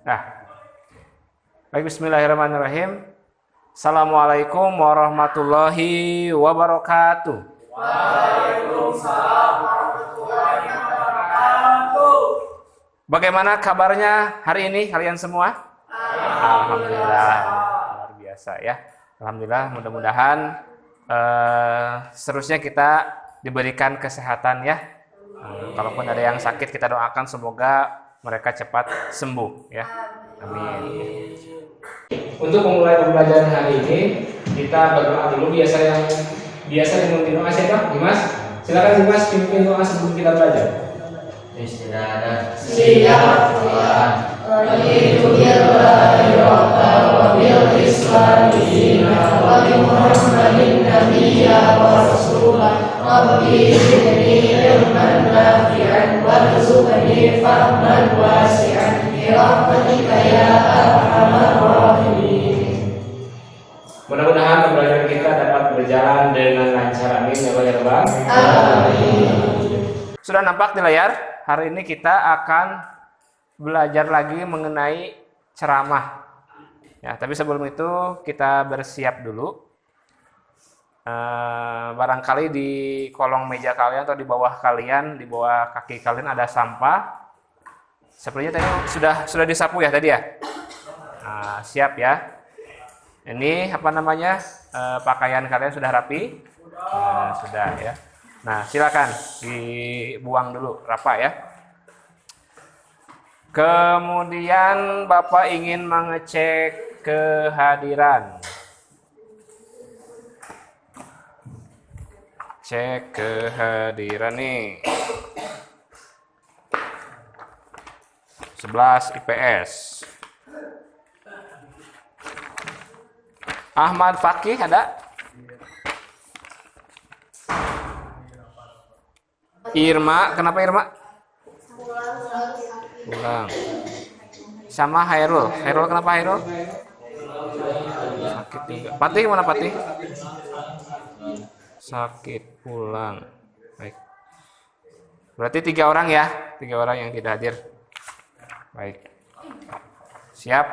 Nah, baik, bismillahirrahmanirrahim. Assalamualaikum warahmatullahi wabarakatuh. Waalaikumsalam warahmatullahi wabarakatuh. Bagaimana kabarnya hari ini kalian semua? Alhamdulillah, luar biasa ya. Alhamdulillah, mudah-mudahan seterusnya kita diberikan kesehatan ya. Kalaupun ada yang sakit, kita doakan semoga mereka cepat sembuh ya. Amin. Untuk memulai pembelajaran hari ini, kita berdoa dulu. Biasa memimpin doa siapa? Dimas. Silakan Dimas pimpin doa sebelum kita belajar. Bismillah. Tuhan. Raditu billahi rabban wa bil Islam dinan wa bi Muhammadin nabiyyan wa rasulan. Rabbi zidni ilman nafi'an warzuqni fahman wasi'an bi rahmatika ya arhamar rahimin. Mudah-mudahan pembelajaran kita dapat berjalan dengan lancar. Amin ya Allah. Amin. Sudah nampak di layar? Hari ini kita akan belajar lagi mengenai ceramah. Ya, tapi sebelum itu kita bersiap dulu. Barangkali di kolong meja kalian atau di bawah kalian, di bawah kaki kalian ada sampah. Sepertinya tadi sudah disapu ya tadi ya. Nah, siap ya. Ini apa namanya? Pakaian kalian sudah rapi? Sudah ya. Nah, silakan dibuang dulu rapat ya. Kemudian Bapak ingin mengecek kehadiran. Cek kehadiran nih. 11 IPS. Ahmad Fakih ada? Irma, kenapa Irma? Pulang. Sama Hairul. Hairul kenapa Hairul? Sakit juga. Patih mana Patih? Sakit pulang. Baik. Berarti 3 orang ya? 3 orang yang tidak hadir. Baik. Siap,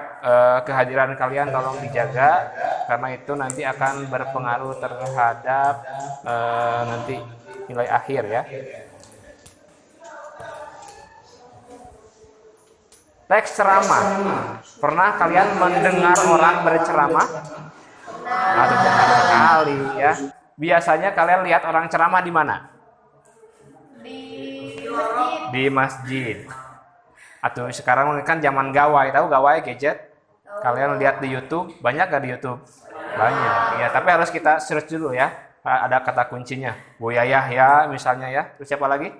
kehadiran kalian tolong dijaga karena itu nanti akan berpengaruh terhadap nanti nilai akhir ya. Teks ceramah. Pernah kalian mendengar orang berceramah? Ada beberapa kali ya. Biasanya kalian lihat orang ceramah di mana? Di masjid. Atau sekarang kan zaman gawai, tahu gawai gadget? Kalian lihat di YouTube, banyak gak di YouTube? Banyak. Ya, tapi harus kita search dulu ya. Ada kata kuncinya. Bu Yayah ya, misalnya ya. Terus siapa lagi?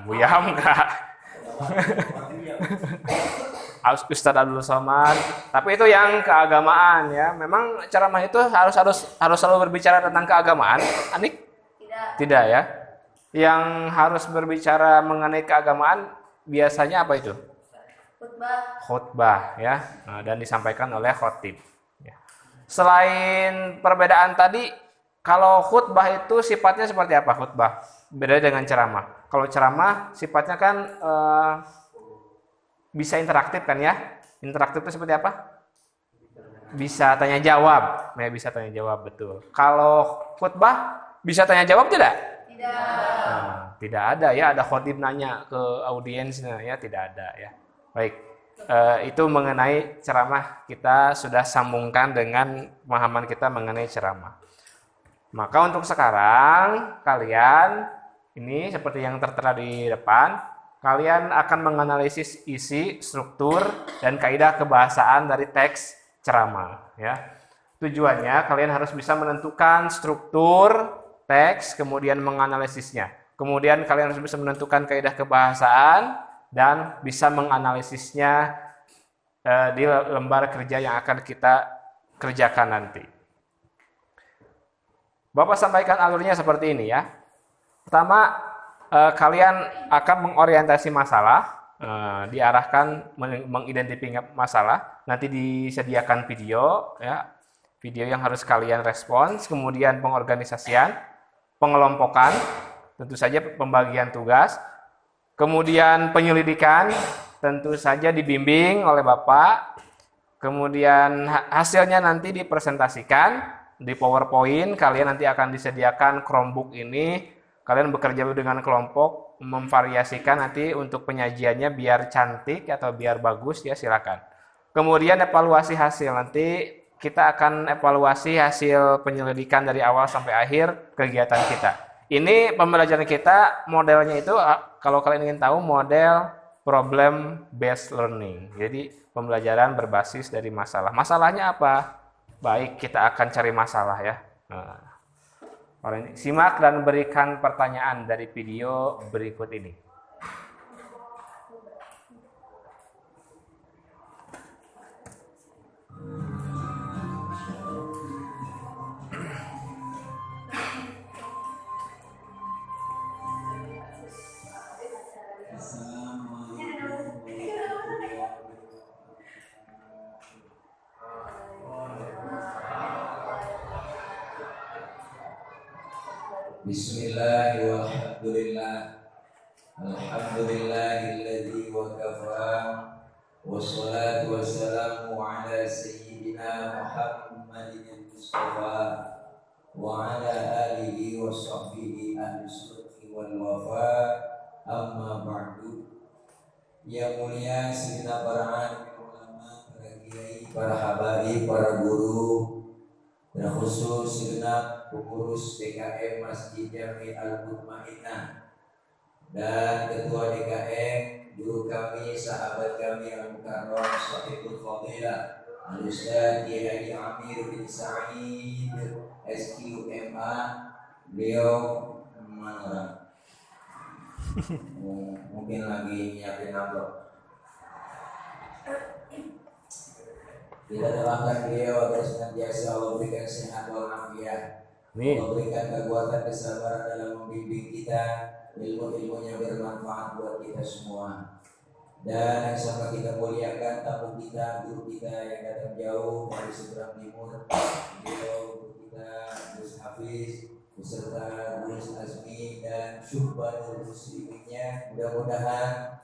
Bu Hamka. Ustadz Abdul Somad. Tapi itu yang keagamaan ya. Memang ceramah itu harus selalu berbicara tentang keagamaan. Anik? Tidak ya. Yang harus berbicara mengenai keagamaan biasanya apa itu? Khutbah ya. Nah, dan disampaikan oleh khotib. Ya. Selain perbedaan tadi, kalau khutbah itu sifatnya seperti apa khutbah? Beda dengan ceramah. Kalau ceramah sifatnya kan bisa interaktif kan ya? Interaktif itu seperti apa? Bisa tanya jawab. Ya, bisa tanya jawab, betul. Kalau khutbah bisa tanya jawab tidak? Nah, tidak ada ya, ada khotib nanya ke audiensnya ya, tidak ada ya. Baik, itu mengenai ceramah kita sudah sambungkan dengan pemahaman kita mengenai ceramah. Maka untuk sekarang kalian ini seperti yang tertera di depan, kalian akan menganalisis isi, struktur, dan kaidah kebahasaan dari teks ceramah ya. Tujuannya kalian harus bisa menentukan struktur teks, kemudian menganalisisnya. Kemudian kalian harus bisa menentukan kaidah kebahasaan dan bisa menganalisisnya di lembar kerja yang akan kita kerjakan nanti. Bapak sampaikan alurnya seperti ini ya. Pertama, kalian akan mengorientasi masalah, diarahkan mengidentifikasi masalah. Nanti disediakan video ya. Video yang harus kalian respons, kemudian pengorganisasian, pengelompokan, tentu saja pembagian tugas, kemudian penyelidikan, tentu saja dibimbing oleh Bapak. Kemudian hasilnya nanti dipresentasikan di PowerPoint. Kalian nanti akan disediakan Chromebook ini. Kalian bekerja dengan kelompok, memvariasikan nanti untuk penyajiannya biar cantik atau biar bagus ya, silakan. Kemudian evaluasi hasil, nanti kita akan evaluasi hasil penyelidikan dari awal sampai akhir kegiatan kita. Ini pembelajaran kita, modelnya itu kalau kalian ingin tahu model problem based learning. Jadi pembelajaran berbasis dari masalah. Masalahnya apa? Baik, kita akan cari masalah ya. Nah, simak dan berikan pertanyaan dari video berikut ini. Bismillah walhamdulillah. Alhamdulillahilladzi wa kafa. Wassalatu wassalamu ala sayyidina Muhammadin Mustafa wa ala alihi wa sahbihi ahli sidqi wal wafa. Amma ba'du. Yang mulia segenap para alim ulama, para kiai, para habaib, para guru, dan khusus segenap pengurus DKM Masjid Jami Al-Mutmainnah dan ketua DKM, guru kami, sahabat kami Al-Mukarram, Sahibul Fadilah Al-Ustaz Kiai Amir bin Sa'id SQMA. Beliau mana? Mungkin lagi nyiapin amplop. Kita doakan beliau agar senantiasa Allah berikan sehat walafiat. Allah berikan kekuatan kesabaran dalam membimbing kita, ilmu-ilmunya bermanfaat buat kita semua. Dan yang sama kita muliakan tamu kita, guru kita yang datang jauh dari seberang timur, beliau guru kita Gus Hafiz beserta Gus Azmi dan Syuhbanul Musliminnya. Mudah-mudahan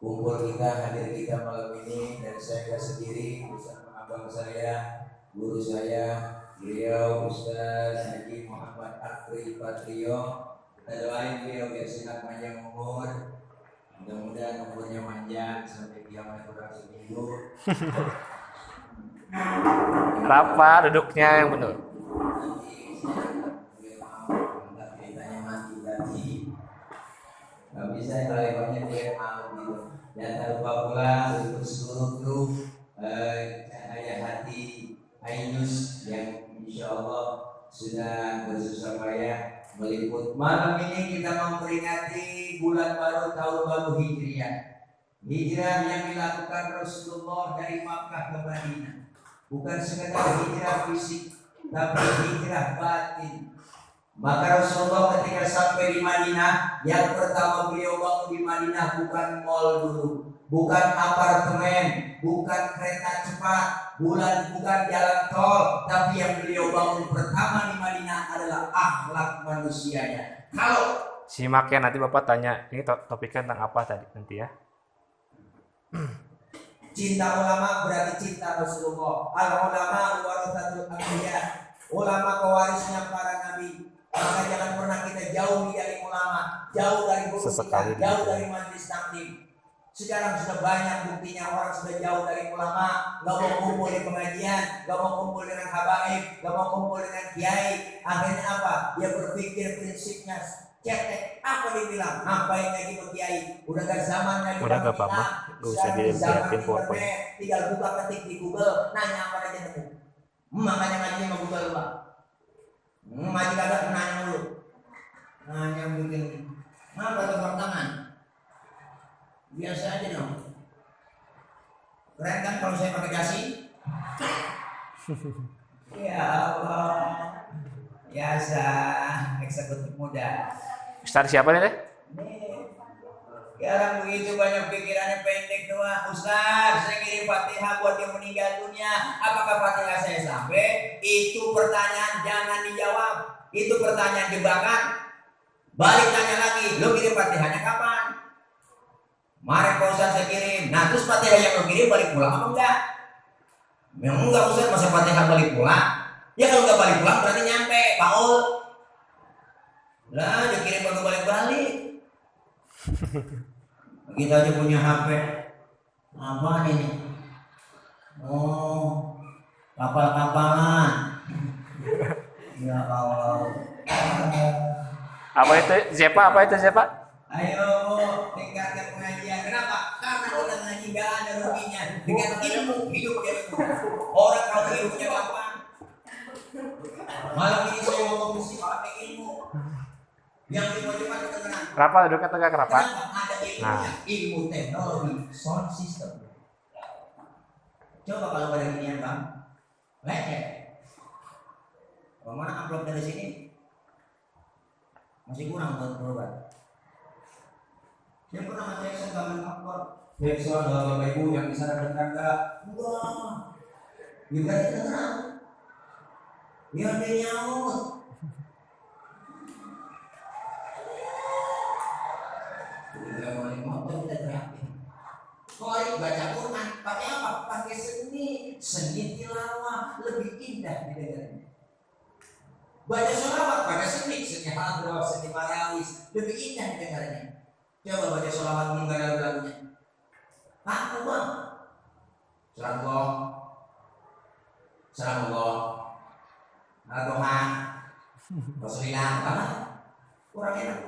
kumpul kita, hadir kita malam ini, dan saya sendiri bersama abang saya, guru saya, beliau Ustaz Haji Muhammad Akri Patrio. Kita doain beliau biar sehat panjang umur, mudah-mudahan umurnya panjang sampai kiamat kurang seminggu. Berapa duduknya yang benar? Nanti ceritanya mati tadi. Gak bisa kalau lebarnya dia mau gitu. Dan tak lupa pula untuk seluruh kru Cahaya Hati Ainus yang insya Allah sudah bersusah payah meliput. Malam ini kita memperingati bulan baru, tahun baru Hijriah. Hijrah yang dilakukan Rasulullah dari Makkah ke Madinah. Bukan sekedar hijrah fisik, tapi hijrah batin. Maka Rasulullah ketika sampai di Madinah, yang pertama beliau bangun di Madinah bukan mall dulu, bukan apartemen, bukan kereta cepat, bukan jalan tol, tapi yang beliau bangun pertama di Madinah adalah akhlak manusianya. Kalau simak ya, nanti Bapak tanya, ini topiknya tentang apa tadi nanti ya. Cinta ulama berarti cinta Rasulullah. Al-ulama warathatul anbiya. Ulama pewarisnya para nabi. Maka jangan pernah kita jauh dari ulama, jauh dari guru kita, jauh dari majelis taklim. Sekarang sudah banyak buktinya orang sudah jauh dari ulama, gak mau kumpul di pengajian, gak mau kumpul dengan habaib, gak mau kumpul dengan kiai. Akhirnya apa? Dia berpikir prinsipnya cetek. Apa dia bilang? Ngapain lagi ke kiai? Udah gak zaman lagi. Udah gak apa-apa, gak usah dilihatin PowerPoint. Tinggal buka ketik di Google, nanya apa aja nemu. Makanya ngaji sama Google Pak. Ngaji kagak nanya dulu. Nanya bikin. Kenapa tepuk tangan? Biasa aja dong. Keren kan kalau saya pakai dasi? Ya Allah. Biasa, eksekutif muda. Ustaz siapa nih teh? Sekarang begitu banyak pikirannya pendek doang. Ustaz, saya ngirim Fatihah buat yang meninggal dunia. Apakah Fatihah saya sampai? Itu pertanyaan jangan dijawab. Itu pertanyaan jebakan. Balik tanya lagi, lo kirim Fatihahnya kapan? Mari Pak Ustaz saya kirim. Nah terus Fatihah yang lo kirim balik pulang apa enggak? Memang enggak Ustaz, masa Fatihah balik pulang? Ya kalau enggak balik pulang berarti nyampe Paul. Lah dikirim baru balik-balik. Kita aja punya HP. Apa ini? Oh, kapal-kapalan. Ya Allah. Apa itu Zepa? Apa itu Zepa? Ayo tingkatkan pengajian. Kenapa? Karena orang ngaji gak ada ruginya. Dengan ilmu hidup ilmu. Orang kalau ilmunya gampang. Malam ini saya ngomong mesti pakai ilmu. Yang cepat-cepat kita kenal. Rapat, duduk tegak rapat. Kenapa? Ada ilmunya. Ilmu teknologi sound system. Coba kalau pada ginian bang, lecet. Mana amplop dari sini? Masih kurang buat berobat. Yang pernah Mas Jackson gambar amplop. Jackson, bapak ibu yang bisa dengar enggak? Enggak. Juga kita tenang. Biar dia nyaut. Kita mulai motor kita teriakin. Koi baca Quran pakai apa? Pakai seni tilawah lebih indah didengarnya. Baca sholawat pakai seni hadroh, seni marawis lebih indah didengarnya. Coba baca sholawat belum gak ada lagunya. Aku bang. Salam Allah. Al-Tuhan. Rasulullah apa? Kurang enak.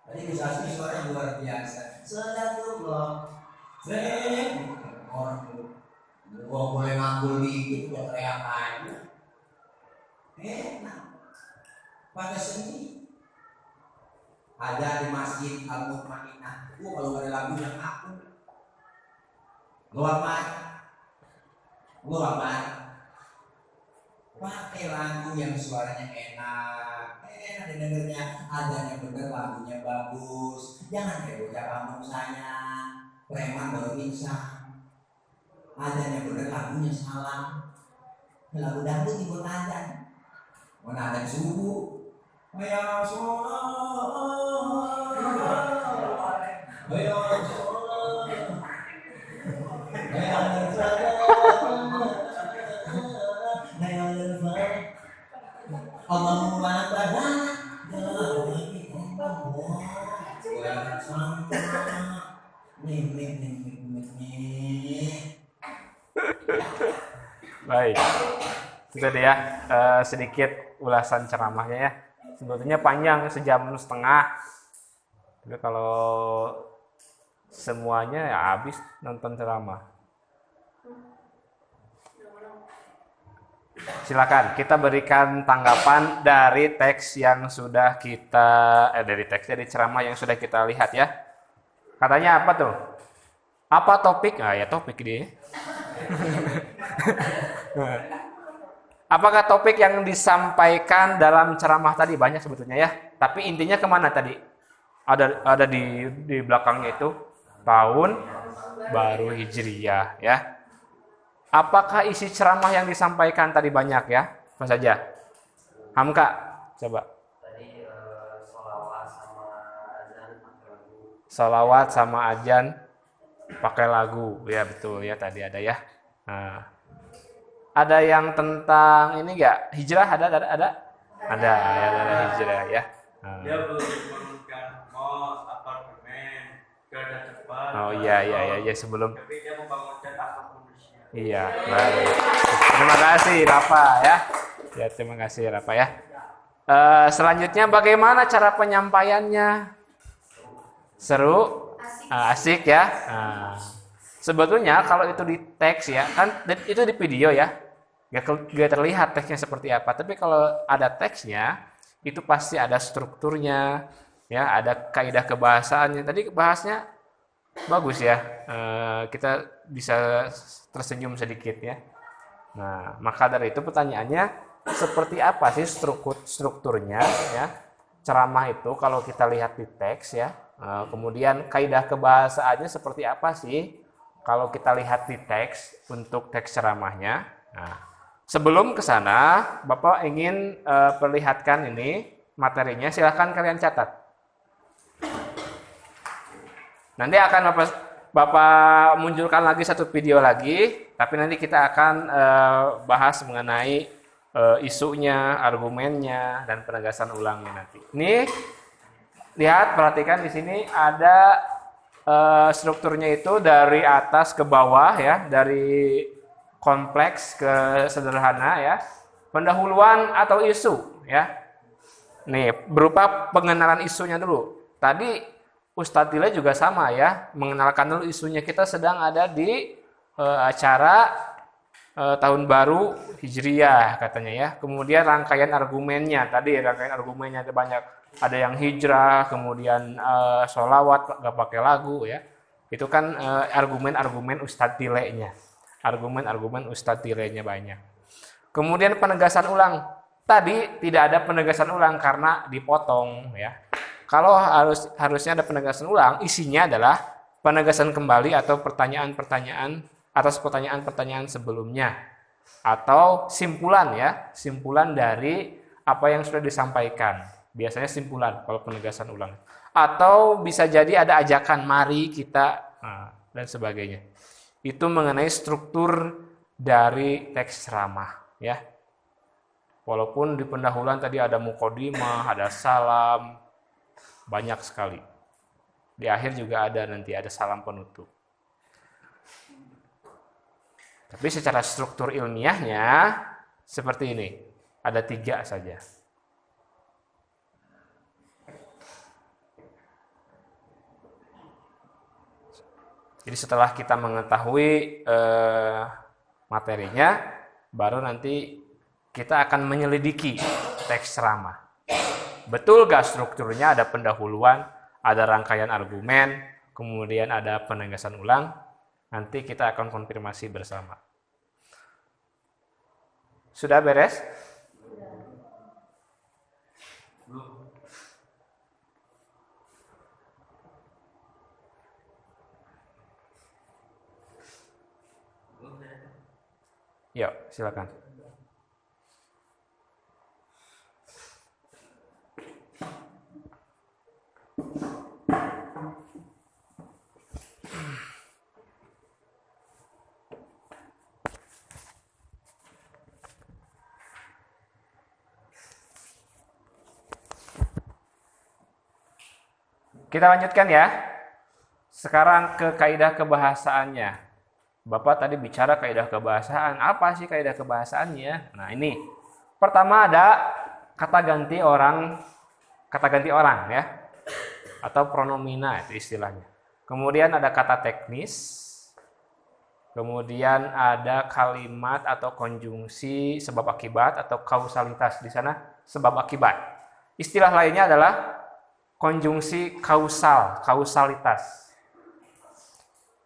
Tadi bisa asli suaranya luar biasa. Salatullah. Orang gua boleh ngakul dikit udah teriak aja. Enak. Pada seni. Ada di masjid Al-Mutmainah. Kalau ada lagu yang aku. Gua pakai lagu yang suaranya enak didengarnya, adanya bener lagunya bagus. Jangan kayak bocah kampung saya, preman baru insang. Adanya bener lagunya salah. Lagu dangdut dibuat azan. Mana ada subuh. Ya sholat, ya Allahumma barik Baik, itu dia sedikit ulasan ceramahnya ya. Sebetulnya panjang 1,5 jam. Tapi kalau semuanya ya habis nonton ceramah. Silakan kita berikan tanggapan dari teks yang sudah kita dari ceramah yang sudah kita lihat ya. Katanya apa tuh? Apa topik? Ah ya topik dia. Apakah topik yang disampaikan dalam ceramah tadi banyak sebetulnya ya? Tapi intinya kemana tadi? Ada di belakangnya itu tahun baru Hijriyah ya. Apakah isi ceramah yang disampaikan tadi banyak ya? Apa saja? Hamka, coba. Tadi sholawat sama azan pakai lagu. Sholawat sama azan pakai lagu, ya betul ya tadi ada ya. Nah, ada yang tentang ini enggak? Hijrah ada ya ada hijrah ya. Nah. Dia belum membangunkan mos, apartemen, kereta cepat. Oh iya sebelum. Tapi dia membangunkan akhlak manusia. Iya, baik. Terima kasih Rafa ya. Ya terima kasih Rafa ya. Selanjutnya bagaimana cara penyampaiannya? Seru, asik ya. Nah, sebetulnya kalau itu di teks ya, kan itu di video ya, gak terlihat teksnya seperti apa. Tapi kalau ada teksnya, itu pasti ada strukturnya, ya, ada kaidah kebahasaannya. Tadi bahasnya bagus ya, kita bisa tersenyum sedikit ya. Nah, maka dari itu pertanyaannya seperti apa sih strukturnya ya? Ceramah itu kalau kita lihat di teks ya. Kemudian kaidah kebahasaannya seperti apa sih kalau kita lihat di teks untuk teks ceramahnya. Nah, sebelum ke sana, Bapak ingin perlihatkan ini materinya, silakan kalian catat. Nanti akan Bapak munculkan lagi satu video lagi, tapi nanti kita akan bahas mengenai isunya, argumennya, dan penegasan ulangnya nanti. Ini lihat, perhatikan di sini ada strukturnya itu dari atas ke bawah ya, dari kompleks ke sederhana ya. Pendahuluan atau isu ya. Nih, berupa pengenalan isunya dulu. Tadi Ustadz Tile juga sama ya, mengenalkan dulu isunya. Kita sedang ada di acara tahun baru Hijriyah katanya ya. Kemudian rangkaian argumennya, tadi rangkaian argumennya ada banyak. Ada yang hijrah, kemudian sholawat gak pakai lagu ya. Itu kan argumen-argumen Ustadz Tile-nya. Argumen-argumen Ustadz Tile-nya banyak. Kemudian penegasan ulang. Tadi tidak ada penegasan ulang karena dipotong ya. Kalau harusnya ada penegasan ulang, isinya adalah penegasan kembali atau pertanyaan-pertanyaan atas pertanyaan-pertanyaan sebelumnya. Atau simpulan ya, simpulan dari apa yang sudah disampaikan. Biasanya simpulan kalau penegasan ulang. Atau bisa jadi ada ajakan, mari kita, dan sebagainya. Itu mengenai struktur dari teks ceramah ya. Walaupun di pendahuluan tadi ada muqaddimah, ada salam, banyak sekali. Di akhir juga ada nanti ada salam penutup. Tapi secara struktur ilmiahnya seperti ini. Ada 3 saja. Jadi setelah kita mengetahui materinya, baru nanti kita akan menyelidiki teks ceramah. Betul gak strukturnya, ada pendahuluan, ada rangkaian argumen, kemudian ada penegasan ulang. Nanti kita akan konfirmasi bersama. Sudah beres? Yuk, silakan. Kita lanjutkan ya. Sekarang ke kaidah kebahasaannya. Bapak tadi bicara kaidah kebahasaan. Apa sih kaidah kebahasaannya? Nah, ini. Pertama ada kata ganti orang ya. Atau pronomina itu istilahnya. Kemudian ada kata teknis. Kemudian ada kalimat atau konjungsi sebab akibat atau kausalitas di sana sebab akibat. Istilah lainnya adalah konjungsi kausalitas.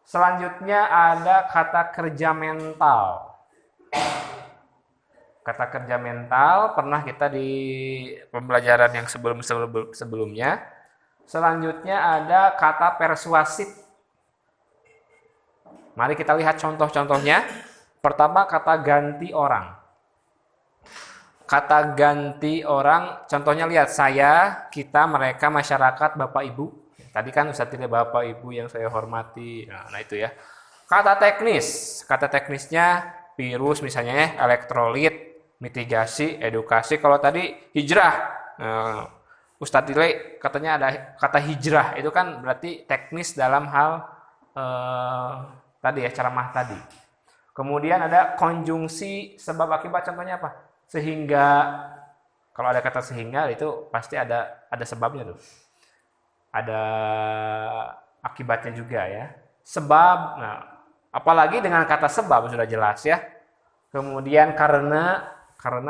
Selanjutnya ada kata kerja mental. Kata kerja mental pernah kita di pembelajaran yang sebelumnya. Selanjutnya ada kata persuasif. Mari kita lihat contoh-contohnya. Pertama kata ganti orang. Kata ganti orang, contohnya lihat saya, kita, mereka, masyarakat, Bapak Ibu. Tadi kan Ustadz Tile Bapak Ibu yang saya hormati. Nah itu ya. Kata teknisnya virus misalnya ya, elektrolit, mitigasi, edukasi. Kalau tadi hijrah, Ustadz Tile katanya ada kata hijrah, itu kan berarti teknis dalam hal tadi ya, ceramah tadi. Kemudian ada konjungsi sebab akibat, contohnya apa? Sehingga, kalau ada kata sehingga itu pasti ada sebabnya tuh. Ada akibatnya juga ya. Sebab, nah apalagi dengan kata sebab sudah jelas ya. Kemudian karena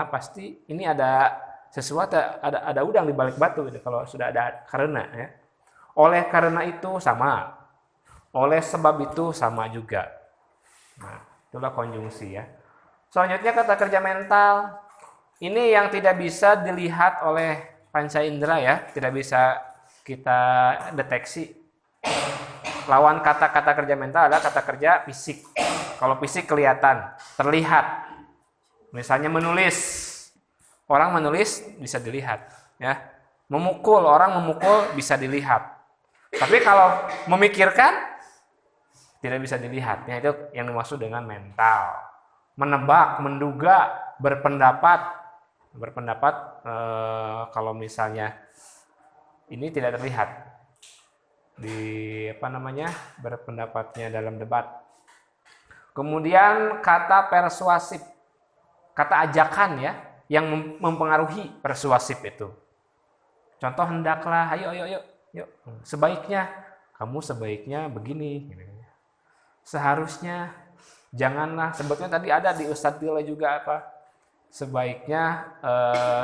pasti ini ada sesuatu, ada udang di balik batu gitu, kalau sudah ada karena ya. Oleh karena itu sama. Oleh sebab itu sama juga. Nah, itulah konjungsi ya. Selanjutnya kata kerja mental. Ini yang tidak bisa dilihat oleh panca indera ya, tidak bisa kita deteksi. Lawan kata-kata kerja mental adalah kata kerja fisik. Kalau fisik kelihatan, terlihat. Misalnya menulis. Orang menulis bisa dilihat ya. Memukul, orang memukul bisa dilihat. Tapi kalau memikirkan tidak bisa dilihat. Ya, itu yang dimaksud dengan mental. Menebak, menduga, berpendapat kalau misalnya ini tidak terlihat di berpendapatnya dalam debat. Kemudian kata persuasif, kata ajakan ya, yang mempengaruhi persuasif itu. Contoh hendaklah, ayo, yuk. Kamu sebaiknya begini. Seharusnya, janganlah. Sebetulnya tadi ada di Ustadz Tila juga sebaiknya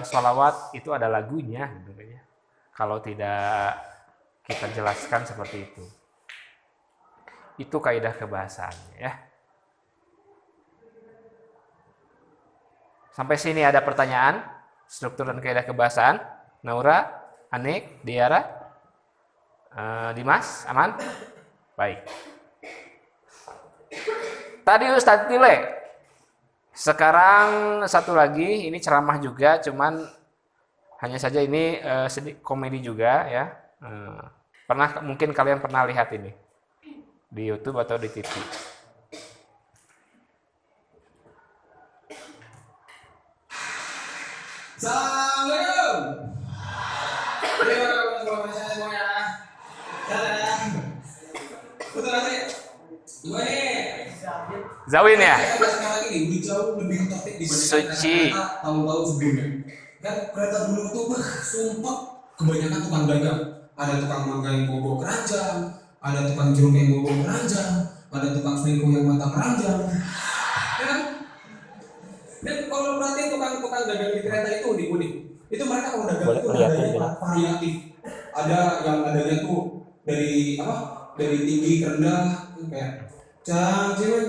sholawat itu ada lagunya. Kalau tidak kita jelaskan seperti itu. Itu kaidah kebahasaannya ya. Sampai sini ada pertanyaan struktur dan kaidah kebahasaan. Naura, Anik, Diara, Dimas, aman? Baik. Tadi Ustadz Tile. Sekarang satu lagi, ini ceramah juga, cuman hanya saja ini sedikit komedi juga ya. Mungkin kalian pernah lihat ini di YouTube atau di TV. Assalamualaikum. Zawin ya? Sekarang ini jauh lebih tertib dibandingkan Suci. tahun-tahun sebelumnya. Kan kereta dulu tuh sumpah kebanyakan tukang dagang. Ada tukang mangga yang bawa keranjang, ada tukang jeruk yang bawa keranjang, ada tukang selingkuh yang mata keranjang. Ya kan? Dan kalau perhatiin tukang dagang di kereta itu unik-unik. Itu mereka kalau dagang itu adanya variatif. Ada yang adanya tuh dari dari tinggi ke rendah kayak jang jiwen.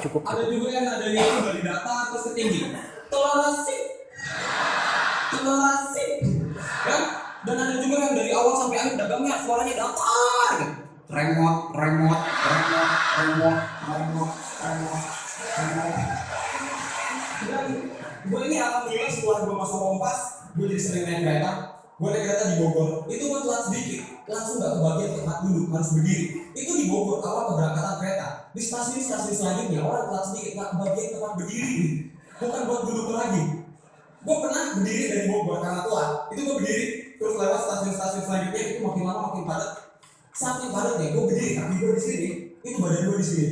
Cukup. Ada juga yang adanya itu dari datar terus ke tinggi. Toleransi. Ya? Dan ada juga yang dari awal sampai akhir dagangnya suaranya datar gitu. Remot. Dan gue ini alhamdulillah setelah gue masuk Kompas, gue jadi sering naik kereta. Gue naik kereta di Bogor, itu gue telat sedikit, langsung gak kebagian tempat duduk, harus berdiri. Itu di Bogor, awal keberangkatan kereta. Di stasiun selanjutnya, orang telat sedikit, gak kebagian tempat berdiri. Bukan buat duduk lagi. Gue pernah berdiri dari Bogor karena telat. Itu gue berdiri, terus lewat stasiun selanjutnya, itu makin lama makin padat. Saking padatnya, gue berdiri, kaki gue di sini, itu badan gue di sini.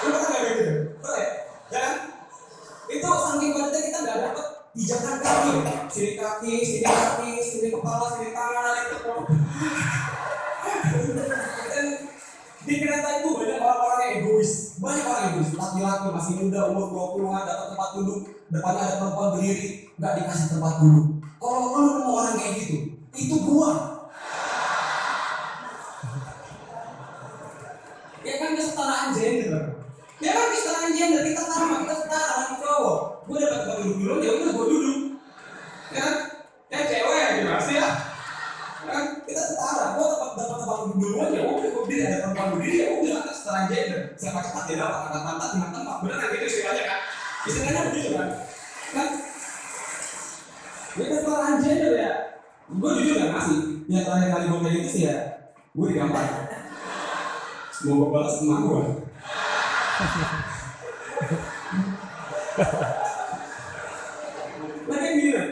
Lu pernah gak gitu? Pernah ya? Ya kan? Itu saking padatnya kita gak dapet pijakan kaki, sini kepala, sini tangan, itu. Dan di kereta itu banyak orang-orang yang egois, laki-laki masih muda, umur 20-an, dapat tempat duduk, depannya ada perempuan berdiri, nggak dikasih tempat duduk. Kalau lu nemu orang kayak gitu, itu buang. Ya kan kesetaraan gender. Kita sama, kita setara laki cowok. Gue dapat tempat duduk dulu, ya udah gue duduk. Ya kan? Yang cewek gimana sih ya? Kan kita setara. Gue dapat tempat duduk duluan, ya udah gue berdiri, ada tempat berdiri, ya udah kan kesetaraan gender. Siapa cepat dia dapat angkat pantat, tinggal tempat. Bener kan gitu istilahnya kan? Istilahnya begitu kan? Kan? Ya kesetaraan gender ya. Gue jujur gak ngasih. Yang terakhir kali gue kayak gitu sih ya, gue digampar. Semoga balas emak gue. Lagi gini kan,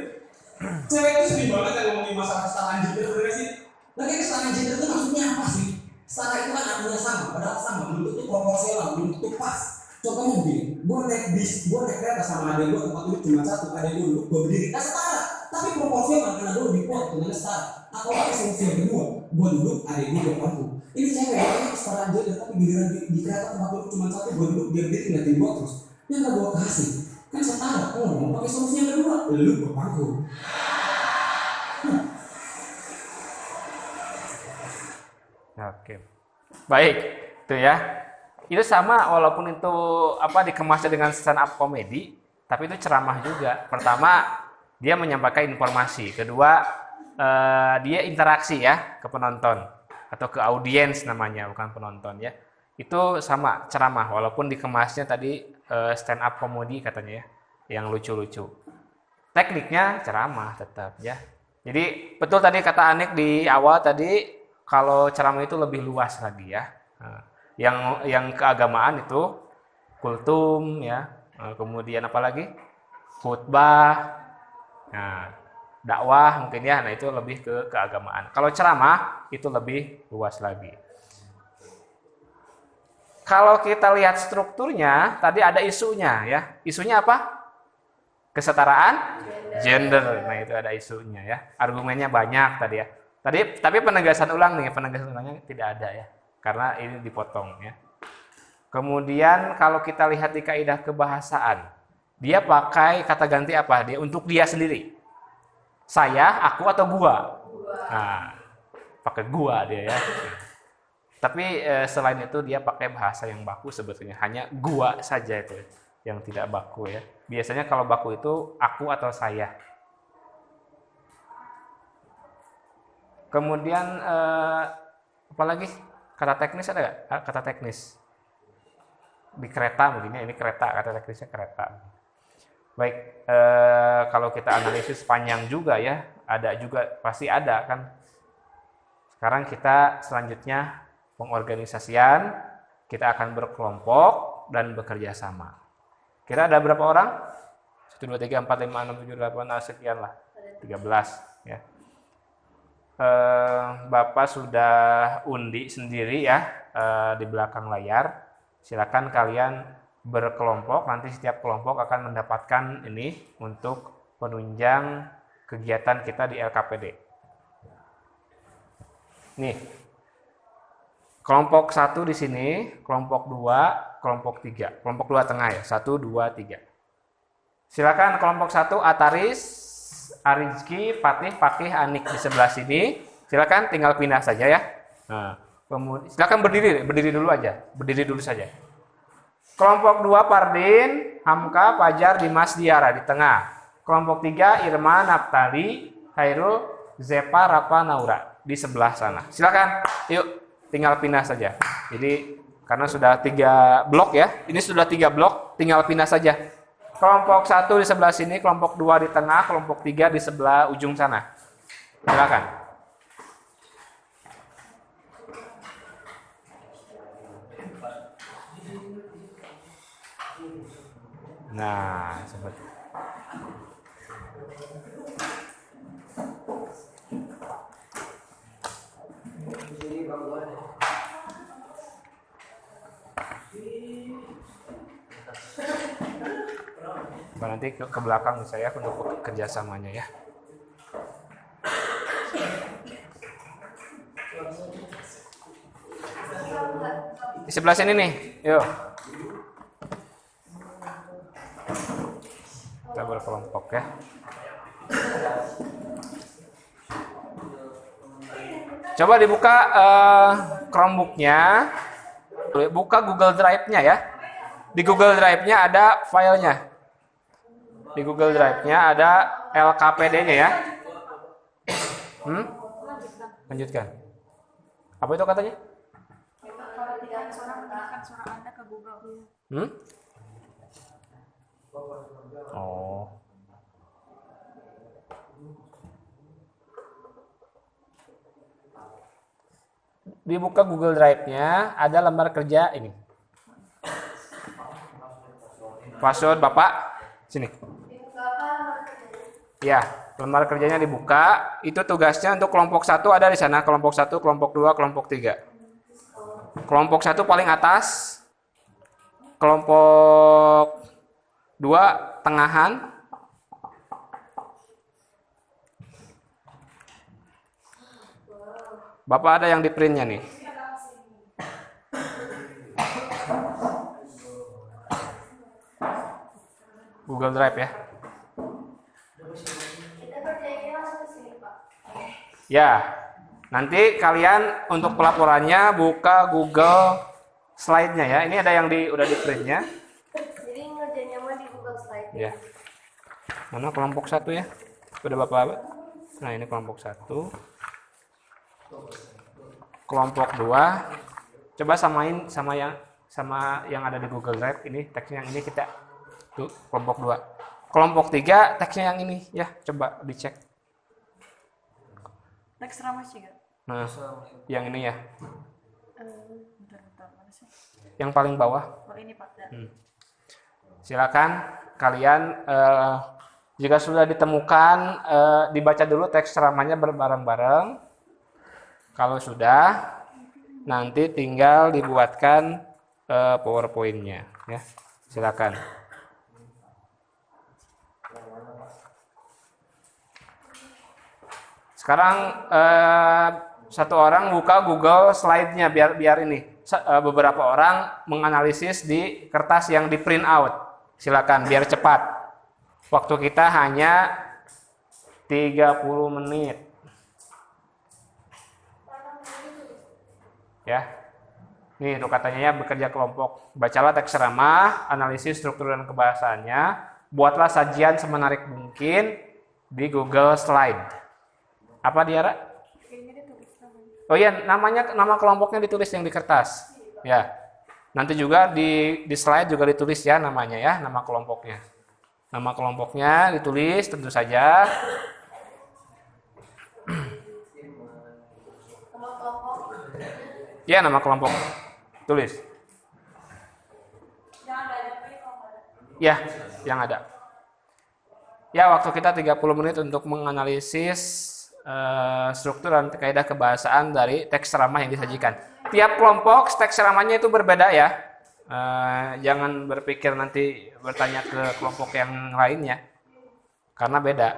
cewek itu sedih banget yang ngomongin masalah kesetaraan gender, bener sih? Lagi kesetaraan gender itu maksudnya apa sih? Setara itu kan artinya sama, padahal sama, belum tentu proporsional, belum tentu pas. Contohnya begini, gue naik kereta sama adek gue, tempat duduk cuma satu, adek gue duduk, gue berdiri, kan setara. Tapi proporsional karena gue lebih kuat, dengan setara. Atau lagi solusi yang kedua, gue duduk, adek gue bangku. Ini cewek, ini kesetaraan gender, tapi giliran di kereta tempat duduk cuma satu, gue duduk, dia berdiri ngeliatin gue terus. Yang gak gue kasih, kan setara, kalau mau pakai solusi yang kedua, lu gue bangku. Oke. Baik, itu ya. Itu sama walaupun itu dikemasnya dengan stand up komedi, tapi itu ceramah juga. Pertama, dia menyampaikan informasi. Kedua, dia interaksi ya ke penonton atau ke audiens namanya, bukan penonton ya. Itu sama ceramah walaupun dikemasnya tadi stand up komedi katanya ya. yang lucu-lucu. Tekniknya ceramah tetap ya. Jadi betul tadi kata Anik di awal tadi, kalau ceramah itu lebih luas lagi ya. Nah, yang keagamaan itu kultum ya, kemudian apa lagi? Khutbah. Nah, dakwah mungkin ya. Nah, itu lebih ke keagamaan. Kalau ceramah itu lebih luas lagi. Kalau kita lihat strukturnya, tadi ada isunya ya. Isunya apa? Kesetaraan gender. Nah, itu ada isunya ya. Argumennya banyak tadi ya. Tapi penegasan ulangnya tidak ada ya. Karena ini dipotong ya. Kemudian kalau kita lihat di kaidah kebahasaan, dia pakai kata ganti apa? Dia untuk dia sendiri. Saya, aku atau gua. Nah, pakai gua dia ya. Tapi selain itu dia pakai bahasa yang baku sebetulnya. Hanya gua saja itu yang tidak baku ya. Biasanya kalau baku itu aku atau saya. Kemudian apalagi kata teknis ada nggak? Kata teknis di kereta mungkin ya, ini kereta, kata teknisnya kereta. Baik, kalau kita analisis panjang juga ya, ada juga pasti ada kan. Sekarang kita selanjutnya pengorganisasian, kita akan berkelompok dan bekerja sama. Kira ada berapa orang? 1, 2, 3, 4, 5, 6, 7, 8, sekian lah. 13 ya. Bapak sudah undi sendiri ya di belakang layar. Silakan kalian berkelompok, nanti setiap kelompok akan mendapatkan ini untuk penunjang kegiatan kita di LKPD. Nih. Kelompok 1 di sini, kelompok 2, kelompok 3. Kelompok 2 tengah ya, 1, 2, 3. Silakan kelompok 1 Ataris, Arizki, Patih, Pakih, Anik di sebelah sini. Silakan tinggal pindah saja ya. Nah, kemudian silakan berdiri dulu aja. Berdiri dulu saja. Kelompok 2 Pardin, Hamka, Fajar, Dimas, Diara di tengah. Kelompok 3 Irma, Naftali, Hairul, Zepa, Rapa, Naura di sebelah sana. Silakan. Yuk. Tinggal pindah saja. Jadi karena sudah 3 blok ya. Ini sudah 3 blok, tinggal pindah saja. Kelompok 1 di sebelah sini, kelompok 2 di tengah, kelompok 3 di sebelah ujung sana. Silakan. Nah, seperti nanti ke belakang saya untuk kerjasamanya ya. Di sebelah sini nih, yuk. Kita berkelompok ya. Coba dibuka Chromebook-nya, buka Google Drive-nya ya. Di Google Drive-nya ada filenya. Di Google Drive-nya ada LKPD-nya ya. Lanjutkan. Apa itu katanya? Kalau tidak ada suara, mengirimkan suara Anda ke Google. Oh. Dibuka Google Drive-nya, ada lembar kerja ini. Password Bapak, sini. Ya, lembar kerjanya dibuka. Itu tugasnya untuk kelompok 1 ada di sana. Kelompok 1, kelompok 2, kelompok 3. Kelompok 1 paling atas. Kelompok 2 tengahan. Bapak ada yang di printnya nih. Google Drive ya. Ya, nanti kalian untuk pelaporannya buka Google Slide-nya ya. Ini ada yang udah di printnya. Jadi ngerjainnya mah di Google Slide. Ya. Mana kelompok 1 ya? Sudah Bapak. Nah, ini kelompok 1. Kelompok 2. Coba samain sama yang ada di Google Drive. Ini teksnya yang ini kita tuh kelompok 2. kelompok 3 teksnya yang ini ya, coba dicek. Teks ramah juga. Nah, yang ini ya, Bentar, mana sih? yang paling bawah. Oh ini Pak. Silakan kalian jika sudah ditemukan dibaca dulu teks ceramahnya bareng-bareng. Kalau sudah, nanti tinggal dibuatkan PowerPoint-nya ya. Silakan. Sekarang satu orang buka Google Slide-nya biar ini beberapa orang menganalisis di kertas yang di print out. Silakan biar cepat. Waktu kita hanya 30 menit. Ya. Nih tuh katanya ya bekerja kelompok. Bacalah teks ceramah, analisis struktur dan kebahasaannya, buatlah sajian semenarik mungkin di Google Slide. Apa Diara? Oh iya, nama kelompoknya ditulis yang di kertas. Ya. Nanti juga di slide juga ditulis ya namanya ya, nama kelompoknya. Nama kelompoknya ditulis tentu saja. Ya, nama kelompok. Tulis. Ya, yang ada. Ya, waktu kita 30 menit untuk menganalisis struktur dan kaidah kebahasaan dari teks ceramah yang disajikan. Tiap kelompok teks ceramahnya itu berbeda ya. Jangan berpikir nanti bertanya ke kelompok yang lainnya, karena beda.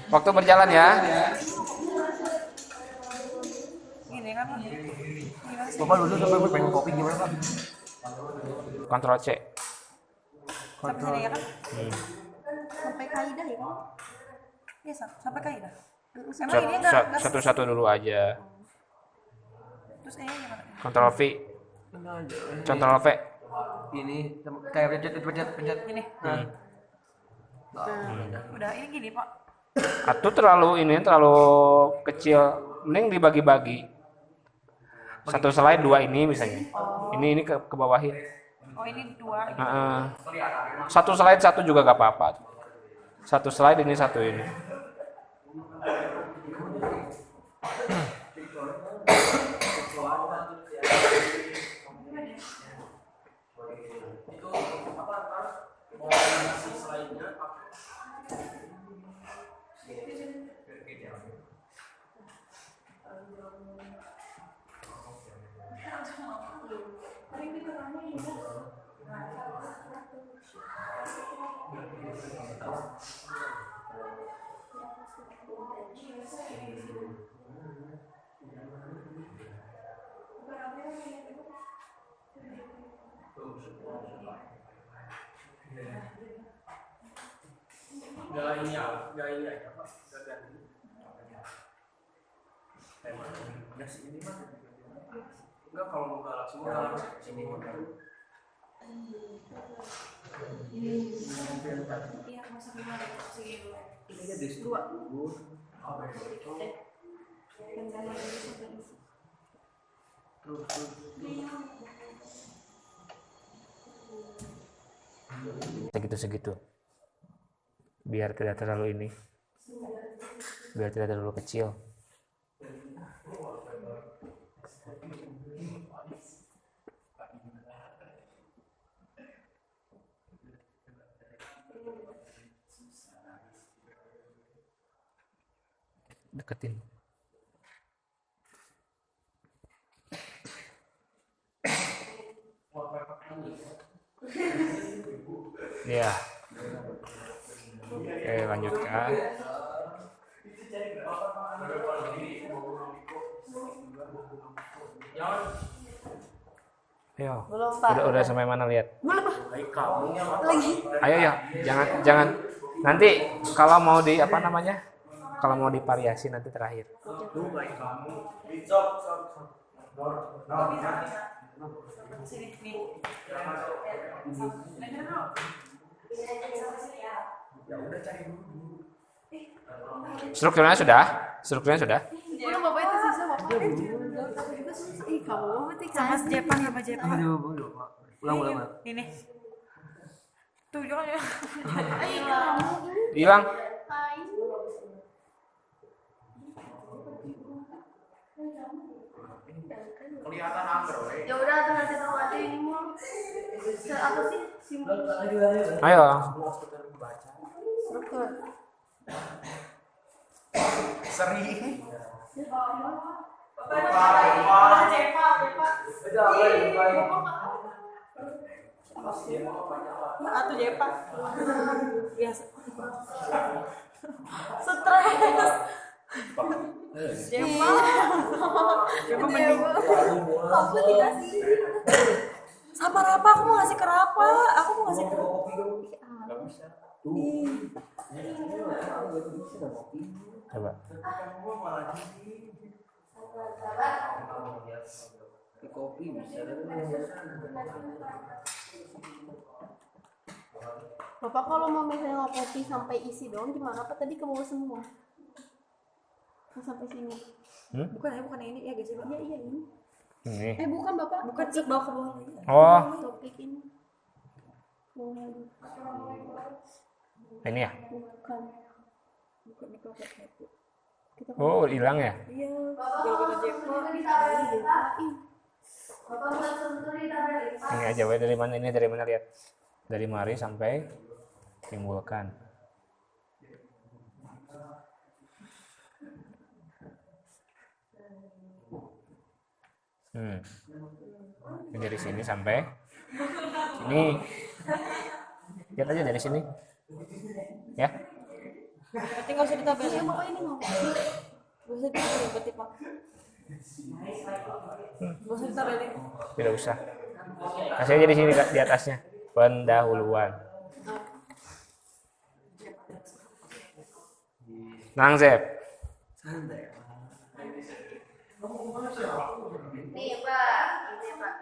Waktu berjalan ya. Gini kan? Bapak dulu sampai pengen kopi gimana Pak? Kontrol C. Sampai sini ya kan? Sampai kaidah ya kan? Iya, sampai kaidah. Emang ini enggak Satu-satu dulu aja. terus gimana? Kontrol V. Kontrol V. Ini kayak pencet. Gini. Udah ini gini, Pak. Atau terlalu kecil. Mending dibagi-bagi. Satu slide 2 ini misalnya. Ini ke bawahin. Oh, ini 2. Satu slide 1 juga gak apa-apa. Satu slide ini, satu ini. Gak ini aja Pak. Enggak kalau mau galak semua sini Iya, masa gimana? Segini dulu. ini aja 2. Segitu-segitu. Biar tidak terlalu ini. Biar tidak terlalu kecil. Deketin. Ya. Oke, lanjutkan. Ayo. Belum, Pak. Udah sampai mana lihat? Belum, Pak. Lagi. Ayo ya, jangan. Nanti kalau mau di apa namanya? Kalau mau divariasi nanti terakhir. Sini, nih. Strukturnya sudah? Belum, Bapak itu sisa, Bapak. Ih, kamu berarti kan. Sama Jepan. Ulang. Ini. Tuh, jangan ya. Hilang. Kelihatan Android. Ya udah tuh nanti tahu aja ini mau apa sih simbol Ayo. struktur. Atau Jepan. Biasa. Stres. Jepan. Jepan mending. Aku dikasih. Sama Rapa, aku mau ngasih ke Rapa. Aku mau ngasih ke Coba. Bapak kalau mau misalnya kopi sampai isi doang gimana? Apa tadi ke bawah semua? Mau sampai sini? bukan ini ya guys, Pak. Iya ini. Ini. Bukan Bapak. Bukan sih bawa ke bawah lagi. Oh, Topik ini. ini ya. Bukan. Bukan di topik itu. Kita Oh, hilang ya? Iya. Gara-gara Jepan. Bapak nggak sentuh di tabel. Ini aja, we. Dari mana lihat? Dari mari sampai timbulkan. Ini dari sini sampai sini. Lihat aja dari sini. Ya. Berarti nggak usah ditabelin. Bapak ini mau. Nggak usah ditabelin, berarti Pak. Nggak usah ditabelin. Tidak usah. Kasih aja di sini di atasnya. Pendahuluan. Nang Zep. Nih Pak, ini Pak.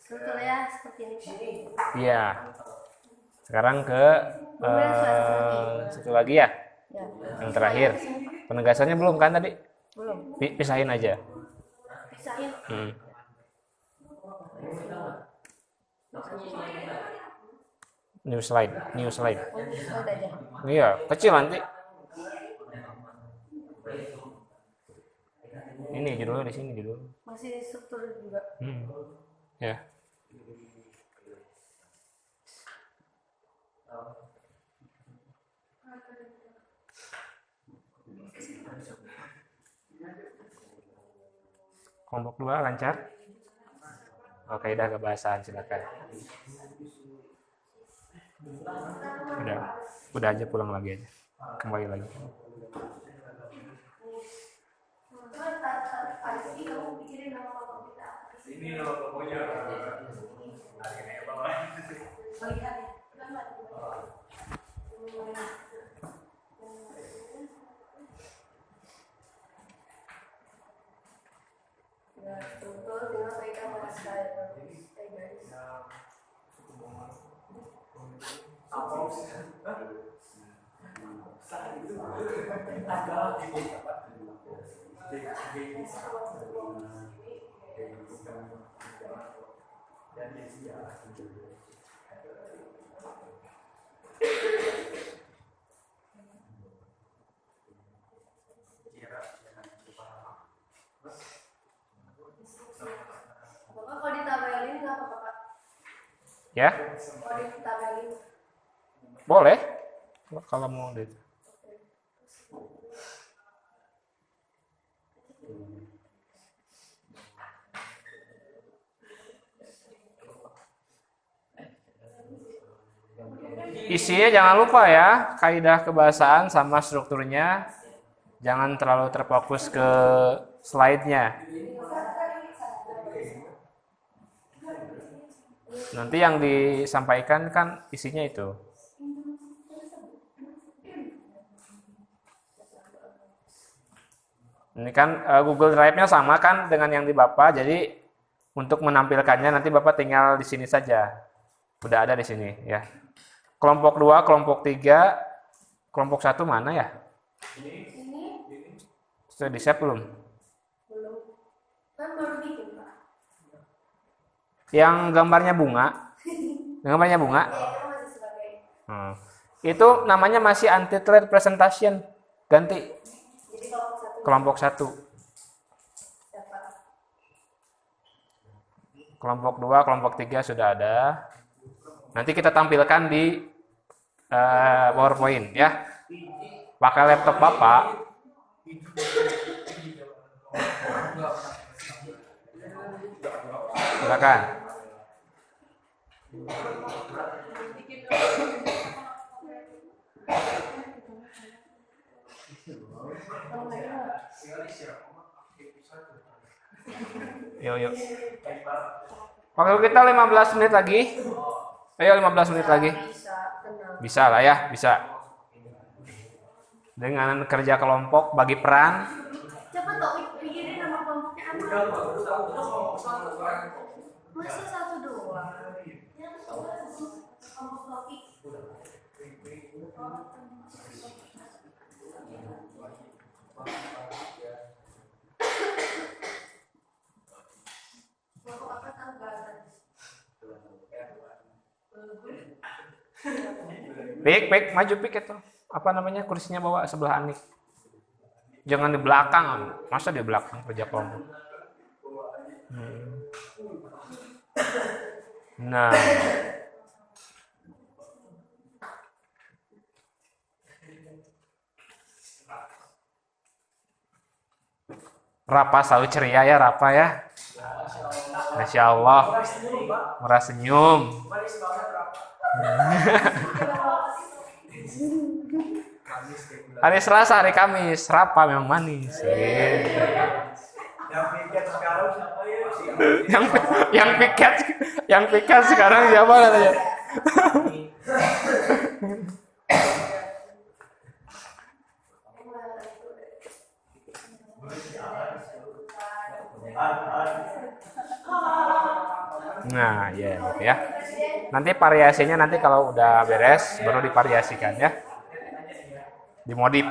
Strukturnya seperti ini. Iya. Sekarang ke satu lagi ya. Ya. Yang terakhir. Penegasannya belum kan tadi? Belum. Pisahin aja. Pisahin. New slide. Oh, udah aja. Iya, kecil nanti. Ini judulnya di sini judul. Masih struktur juga. Ya. Kelompok 2 lancar. Oke, dah kebahasaan silakan. Udah aja pulang lagi aja. Kembali lagi. Ini nama pokoknya. Struktur dengan mereka bahasa Bapak kalau ditabelin nggak apa-apa Pak? Ya? Kalau ditabelin Boleh. Kalau mau gitu. Isinya jangan lupa ya, kaidah kebahasaan sama strukturnya. Jangan terlalu terfokus ke slide-nya. Nanti yang disampaikan kan isinya itu. Ini kan Google Drive-nya sama kan dengan yang di Bapak, jadi untuk menampilkannya nanti Bapak tinggal di sini saja. Udah ada di sini ya. Kelompok 2, kelompok 3, kelompok 1 mana ya? Sudah di-save belum? Belum. Kan baru bikin, Pak. Yang gambarnya bunga. Gambarnya bunga. Ya, itu masih sebagai. Itu namanya masih untitled presentation. Ganti. Jadi kelompok 1 Kelompok 1. dapat. Kelompok 2, kelompok 3 sudah ada. Nanti kita tampilkan di PowerPoint ya. Pakai laptop Bapak. Silakan. Yuk. Waktu kita 15 menit lagi. Ayo 15 menit lagi. Bisa lah ya, bisa. Dengan kerja kelompok, bagi peran. Coba toh pikirin nama kelompoknya apa? Masa 1 doang? Kelompok logik. Kelompok apa tanggalan? Pik, maju pik itu. Apa namanya kursinya bawa sebelah Anik. Jangan di belakang. Masa di belakang kerja kelompok? Nah. Rapa selalu ceria ya, Rapa ya. Masya Allah. Merah senyum. Hari Selasa, hari Kamis, Rapa memang manis. Yang piket sekarang siapa katanya? Nah, ya gitu ya. Nanti variasinya nanti kalau udah beres baru divariasikan ya. Dimodif.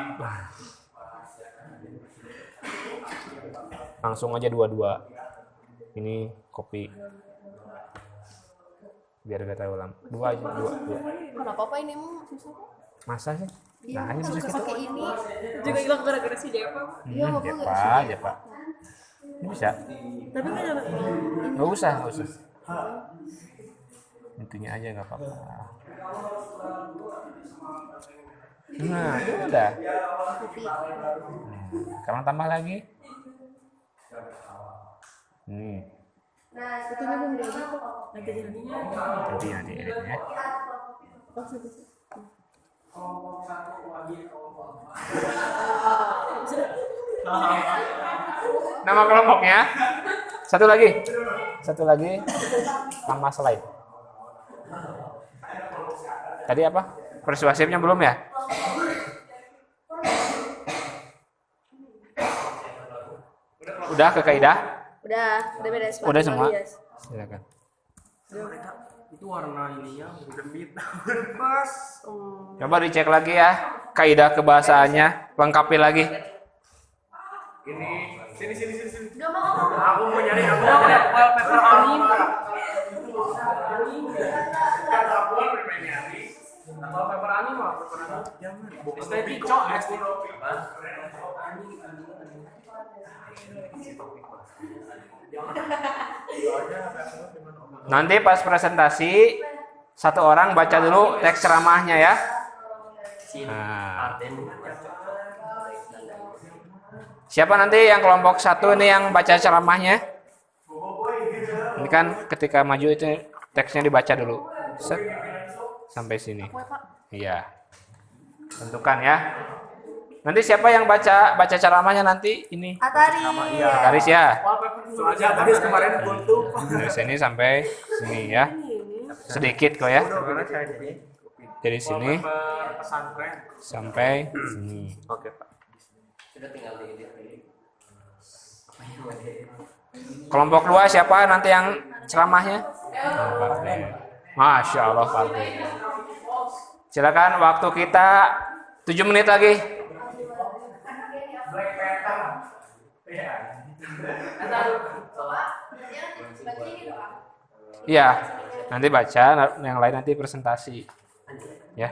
Langsung aja dua-dua. Ini kopi. Biar gak tahu lama. Dua aja, dua. Kenapa Pak ini mau susah kok? Masa sih? Iya, Nah, ini harus bisa gitu. pakai ini. Juga hilang gara-gara si Depa. Iya, Bapak Ya nggak Pak, bisa. ya Pak. Ini bisa. Tapi kan ada Nggak usah. Intinya aja nggak apa-apa. Nah, itu udah. Sekarang tambah lagi. Nih, Itunya belum diedit kok. nanti editnya. Oh, sudah. Nama kelompoknya. Satu lagi. Sama slide. Tadi apa? Persuasifnya belum ya? Udah ke kaidah? Udah beres Pak. Udah semua? Yes. Silakan. Itu warna ininya demit. pas. Coba dicek lagi ya. Kaidah kebahasaannya. Lengkapi lagi. Ini sini. Gak mau. Aku mau nyari yang wallpaper anim. Wallpaper anim mah. Estetik cok, estetik. Nanti pas presentasi Satu orang baca dulu teks ceramahnya ya. Nah. Siapa nanti yang kelompok 1 ini yang baca ceramahnya? Ini kan ketika maju itu teksnya dibaca dulu. Set. Sampai sini. Iya. Tentukan ya. Nanti siapa yang baca ceramahnya nanti ini? Atari. Ataris ya. Soalnya tadi kemarin buntu. Dari sini sampai sini ya. Sedikit kok ya. Dari sini Pesantren. sampai sini. Oke, Pak. Kelompok 2 siapa nanti yang ceramahnya? Masya Allah Pak. Silakan, waktu kita 7 menit lagi. Iya, nanti baca, yang lain nanti presentasi. Ya.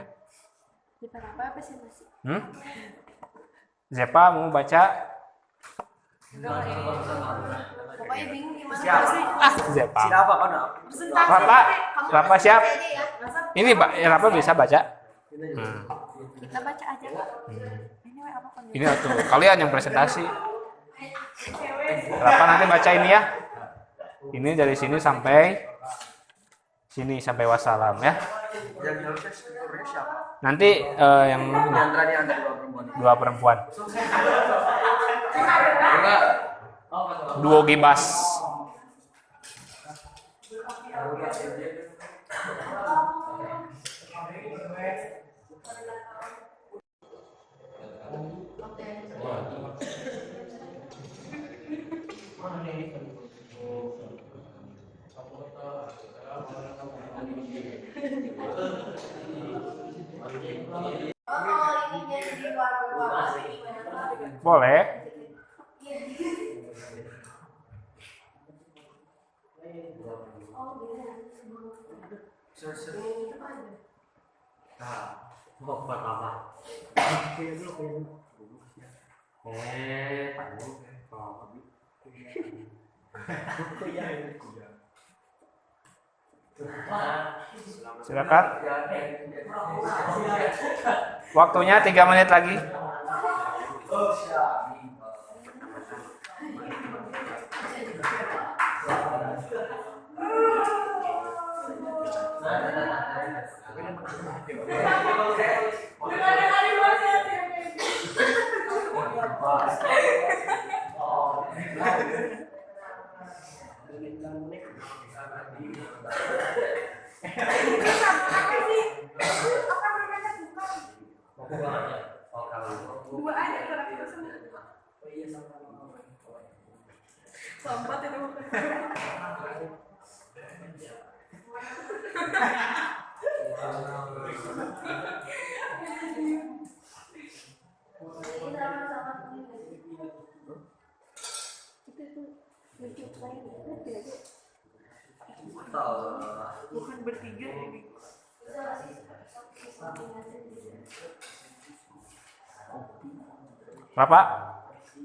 Zepa mau baca? Pokoknya bingung gimana. Zepa. Siapa kan? Rapa siap? Ini Rapa bisa baca? Kita baca aja. Ini apa kan? Ini tuh kalian yang presentasi. Rapa nanti baca ini ya. Ini dari sini sampai wassalam ya. Yang jelasnya speakernya siapa? Nanti yang Diantara ini ada 2 perempuan. 2 perempuan. Duo Gibas. Boleh. Silakan. Waktunya 3 menit lagi. Bukan bertiga ini. Bapak,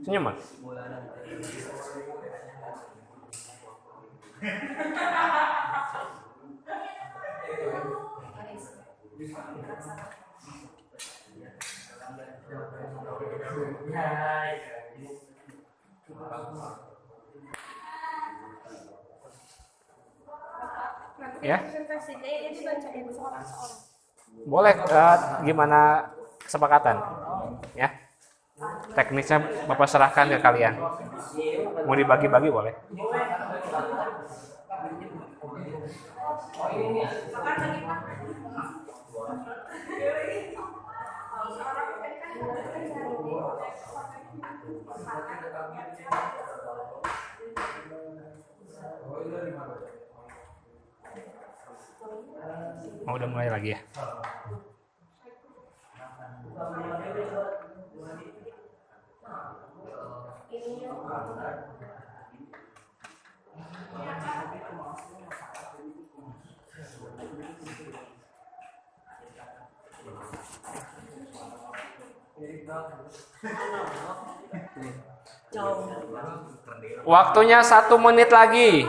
senyuman. Ya. Boleh, gimana kesepakatan? Ya. Teknisnya Bapak serahkan ke kalian. Mau dibagi-bagi boleh. Oh, udah mulai lagi ya. Waktunya 1 menit lagi.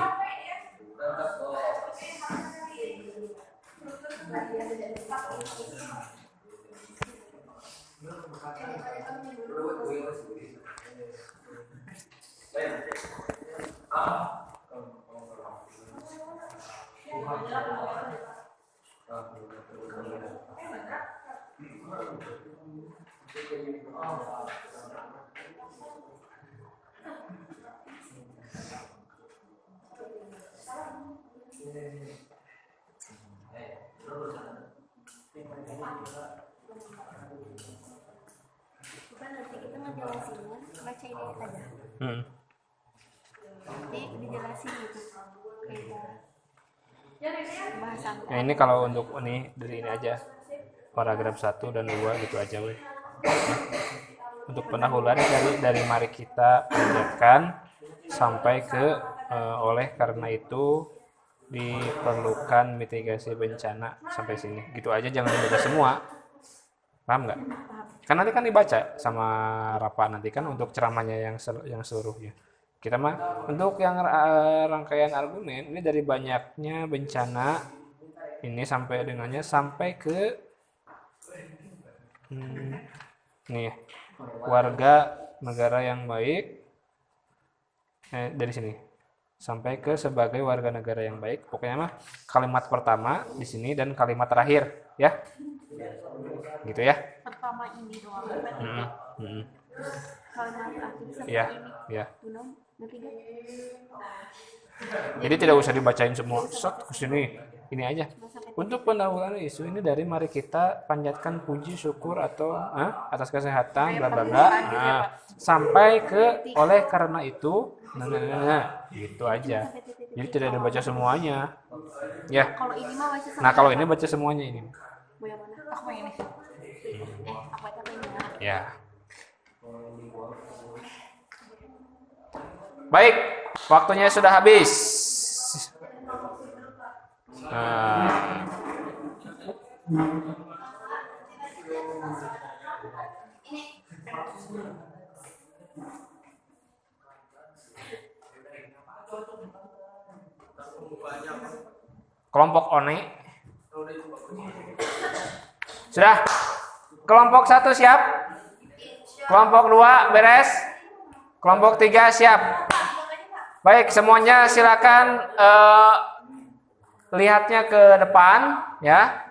Bukan nanti kita ngejelasinnya baca ini aja. Nanti dijelasin gitu. Kayak bahasan. Nah, ini kalau untuk ini dari ini aja. Paragraf 1 dan 2 gitu aja weh. Untuk pendahuluan dari mari kita panjatkan sampai ke oleh karena itu diperlukan mitigasi bencana sampai sini. Gitu aja, jangan dibaca semua. Paham nggak? Kan nanti kan dibaca sama Rafa nanti kan untuk ceramahnya yang seluruhnya. Kita mah untuk yang rangkaian argumen ini dari banyaknya bencana ini sampai dengannya sampai ke nih warga negara yang baik dari sini sampai ke sebagai warga negara yang baik. Pokoknya mah kalimat pertama di sini dan kalimat terakhir ya. Gitu ya. Pertama ini doang. Kalimat akhir seperti Iya, ini. ya. Belum, nanti gak? Jadi tidak usah dibacain semua. Set ke sini. Ini aja. Untuk pendahuluan isu ini dari mari kita panjatkan puji syukur atau atas kesehatan bla bla bla. Nah, sampai ke oleh karena itu gitu aja. Jadi tidak dibaca semuanya. Ya. Kalau ini mah baca sama. Nah, kalau ini baca semuanya ini. Mau yang mana? Aku yang ini. Aku baca ini. Ya. Baik, waktunya sudah habis. Nah. Kelompok ONE. Sudah? Kelompok 1 siap? Kelompok 2 beres? Kelompok 3 siap? Baik, semuanya silakan lihatnya ke depan ya.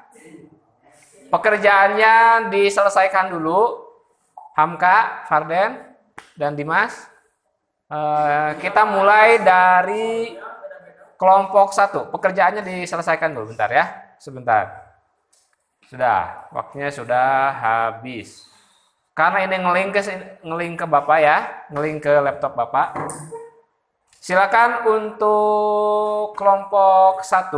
Pekerjaannya diselesaikan dulu. Hamka, Farden, dan Dimas. Kita mulai dari kelompok 1. Pekerjaannya diselesaikan dulu bentar ya. Sebentar. Sudah, waktunya sudah habis. Karena ini ngelink ke Bapak ya, ngelink ke laptop Bapak. Silakan untuk kelompok 1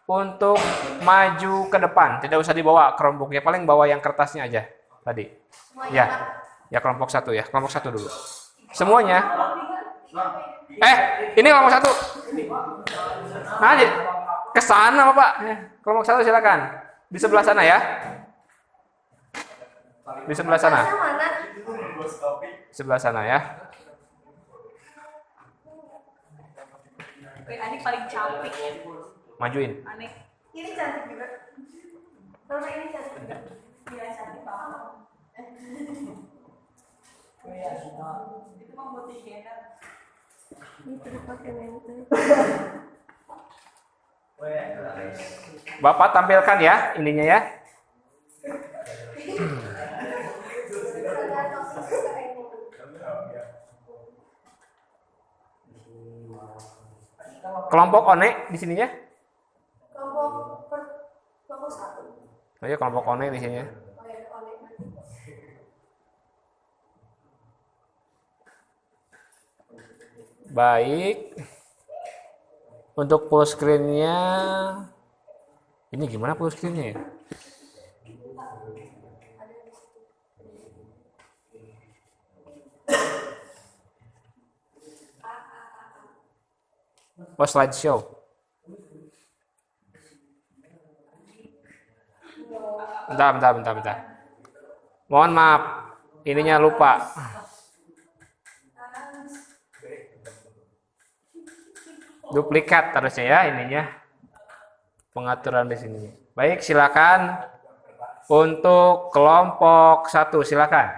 untuk maju ke depan. Tidak usah dibawa kelompoknya, paling bawa yang kertasnya aja tadi. Ya. Ya kelompok 1 ya. Kelompok 1 dulu. Semuanya. Ini kelompok 1. Nah, ke sana Bapak. Kelompok 1 silakan. Di sebelah sana ya. Di sebelah sana. Sebelah sana ya. Anik paling cantik. Majuin. Anik. Ini cantik juga. Karena ini cantik juga. Iya cantik banget. Itu mah buat gender. Itu dipakai itu. Bapak tampilkan ya ininya ya. Kelompok ONE di sininya. Kelompok 1. Oh iya, kelompok ONE di sini. Baik. Untuk full screen-nya ini gimana full screen-nya ya? Oh, slideshow. Bentar. Mohon maaf, ininya lupa. Duplikat harusnya ya ininya. Pengaturan di sini. Baik, silakan untuk kelompok 1, silakan.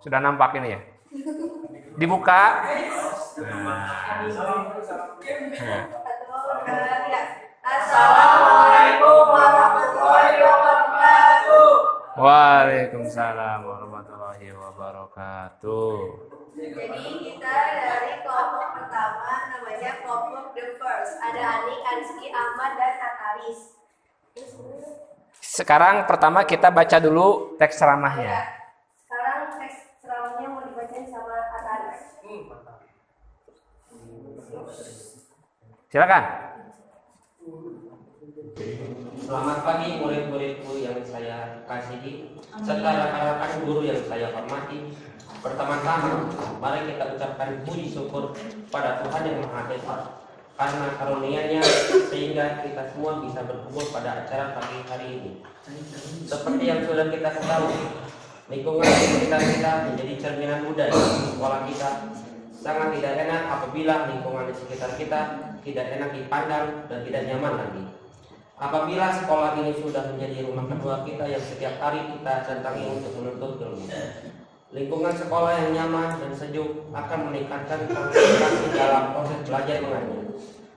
Sudah nampak ini ya? Dibuka. Assalamualaikum warahmatullahi wabarakatuh. Waalaikumsalam warahmatullahi wabarakatuh. Jadi kita dari kelompok pertama namanya kelompok The First. Ada Anik, Rizky, Ahmad, dan Ataris. Sekarang pertama kita baca dulu teks ceramahnya. Sekarang teks ceramahnya mau dibacain sama Ataris. Silakan. Selamat pagi murid-muridku yang saya kasihi, serta rekan-rekan guru yang saya hormati. Pertama-tama, mari kita ucapkan puji syukur pada Tuhan yang Maha Esa karena karunia-Nya sehingga kita semua bisa berkumpul pada acara pagi hari ini. Seperti yang sudah kita ketahui, lingkungan di sekitar kita menjadi cerminan budaya sekolah kita. Sangat tidak enak apabila lingkungan di sekitar kita tidak enak dipandang dan tidak nyaman lagi. Apabila sekolah ini sudah menjadi rumah kedua kita yang setiap hari kita datangi untuk menuntut ilmu. Lingkungan sekolah yang nyaman dan sejuk akan meningkatkan konsentrasi dalam proses belajar mengajar.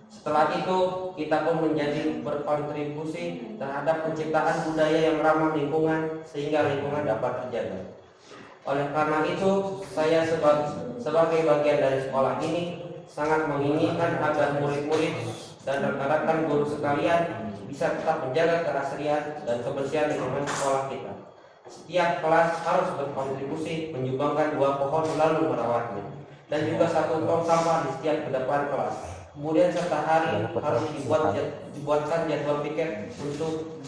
Setelah itu, kita pun menjadi berkontribusi terhadap penciptaan budaya yang ramah lingkungan sehingga lingkungan dapat terjaga. Oleh karena itu, saya sebagai bagian dari sekolah ini sangat menginginkan agar murid-murid dan rekan-rekan guru sekalian bisa tetap menjaga kerasrian dan kebersihan lingkungan sekolah kita. Setiap kelas harus berkontribusi menyumbangkan 2 pohon lalu merawatnya, dan juga 1 tong sampah di setiap depan kelas. Kemudian serta hari harus dibuatkan jadwal piket untuk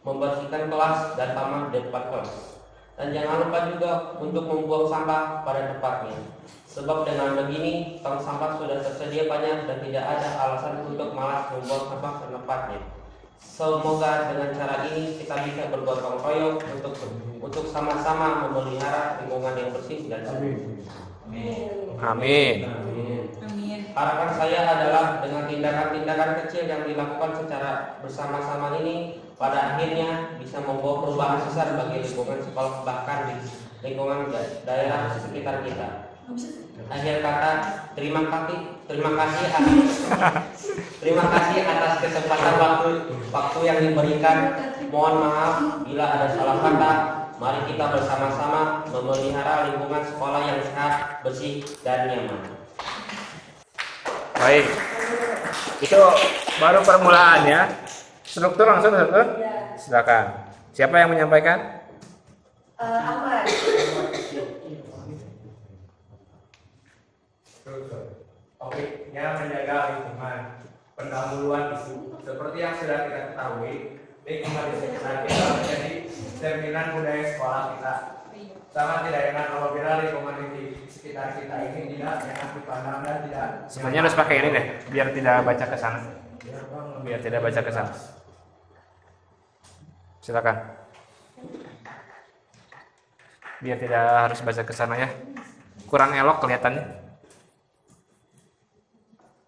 membersihkan kelas dan taman di depan kelas. Dan jangan lupa juga untuk membuang sampah pada tempatnya. Sebab dengan begini, tong sampah sudah tersedia banyak dan tidak ada alasan untuk malas membuang sampah ke tempatnya. Semoga dengan cara ini kita bisa bergotong royong untuk sama-sama memelihara lingkungan yang bersih dan sejuk. Amin. Harapan saya adalah dengan tindakan-tindakan kecil yang dilakukan secara bersama-sama ini pada akhirnya bisa membawa perubahan besar bagi lingkungan sekolah bahkan di lingkungan daerah sekitar kita. Akhir kata, terima kasih atas kesempatan waktu yang diberikan. Mohon maaf bila ada salah kata. Mari kita bersama-sama memelihara lingkungan sekolah yang sehat, bersih, dan nyaman. Baik. Itu baru permulaan ya. Struktur langsung. Silakan. Siapa yang menyampaikan? Ahmad. Topiknya menjaga lingkungan. Pendahuluan isu. Seperti yang sudah kita ketahui, lingkungan di sekitar kita menjadi cerminan budaya sekolah kita. Sangat tidak enak apabila lingkungan di sekitar kita ini tidak enak dipandang dan tidak. Sebenarnya harus pakai ini deh, biar tidak baca ke sana. Biar tidak baca ke sana. Silakan. Biar tidak harus baca ke sana ya. Kurang elok kelihatannya.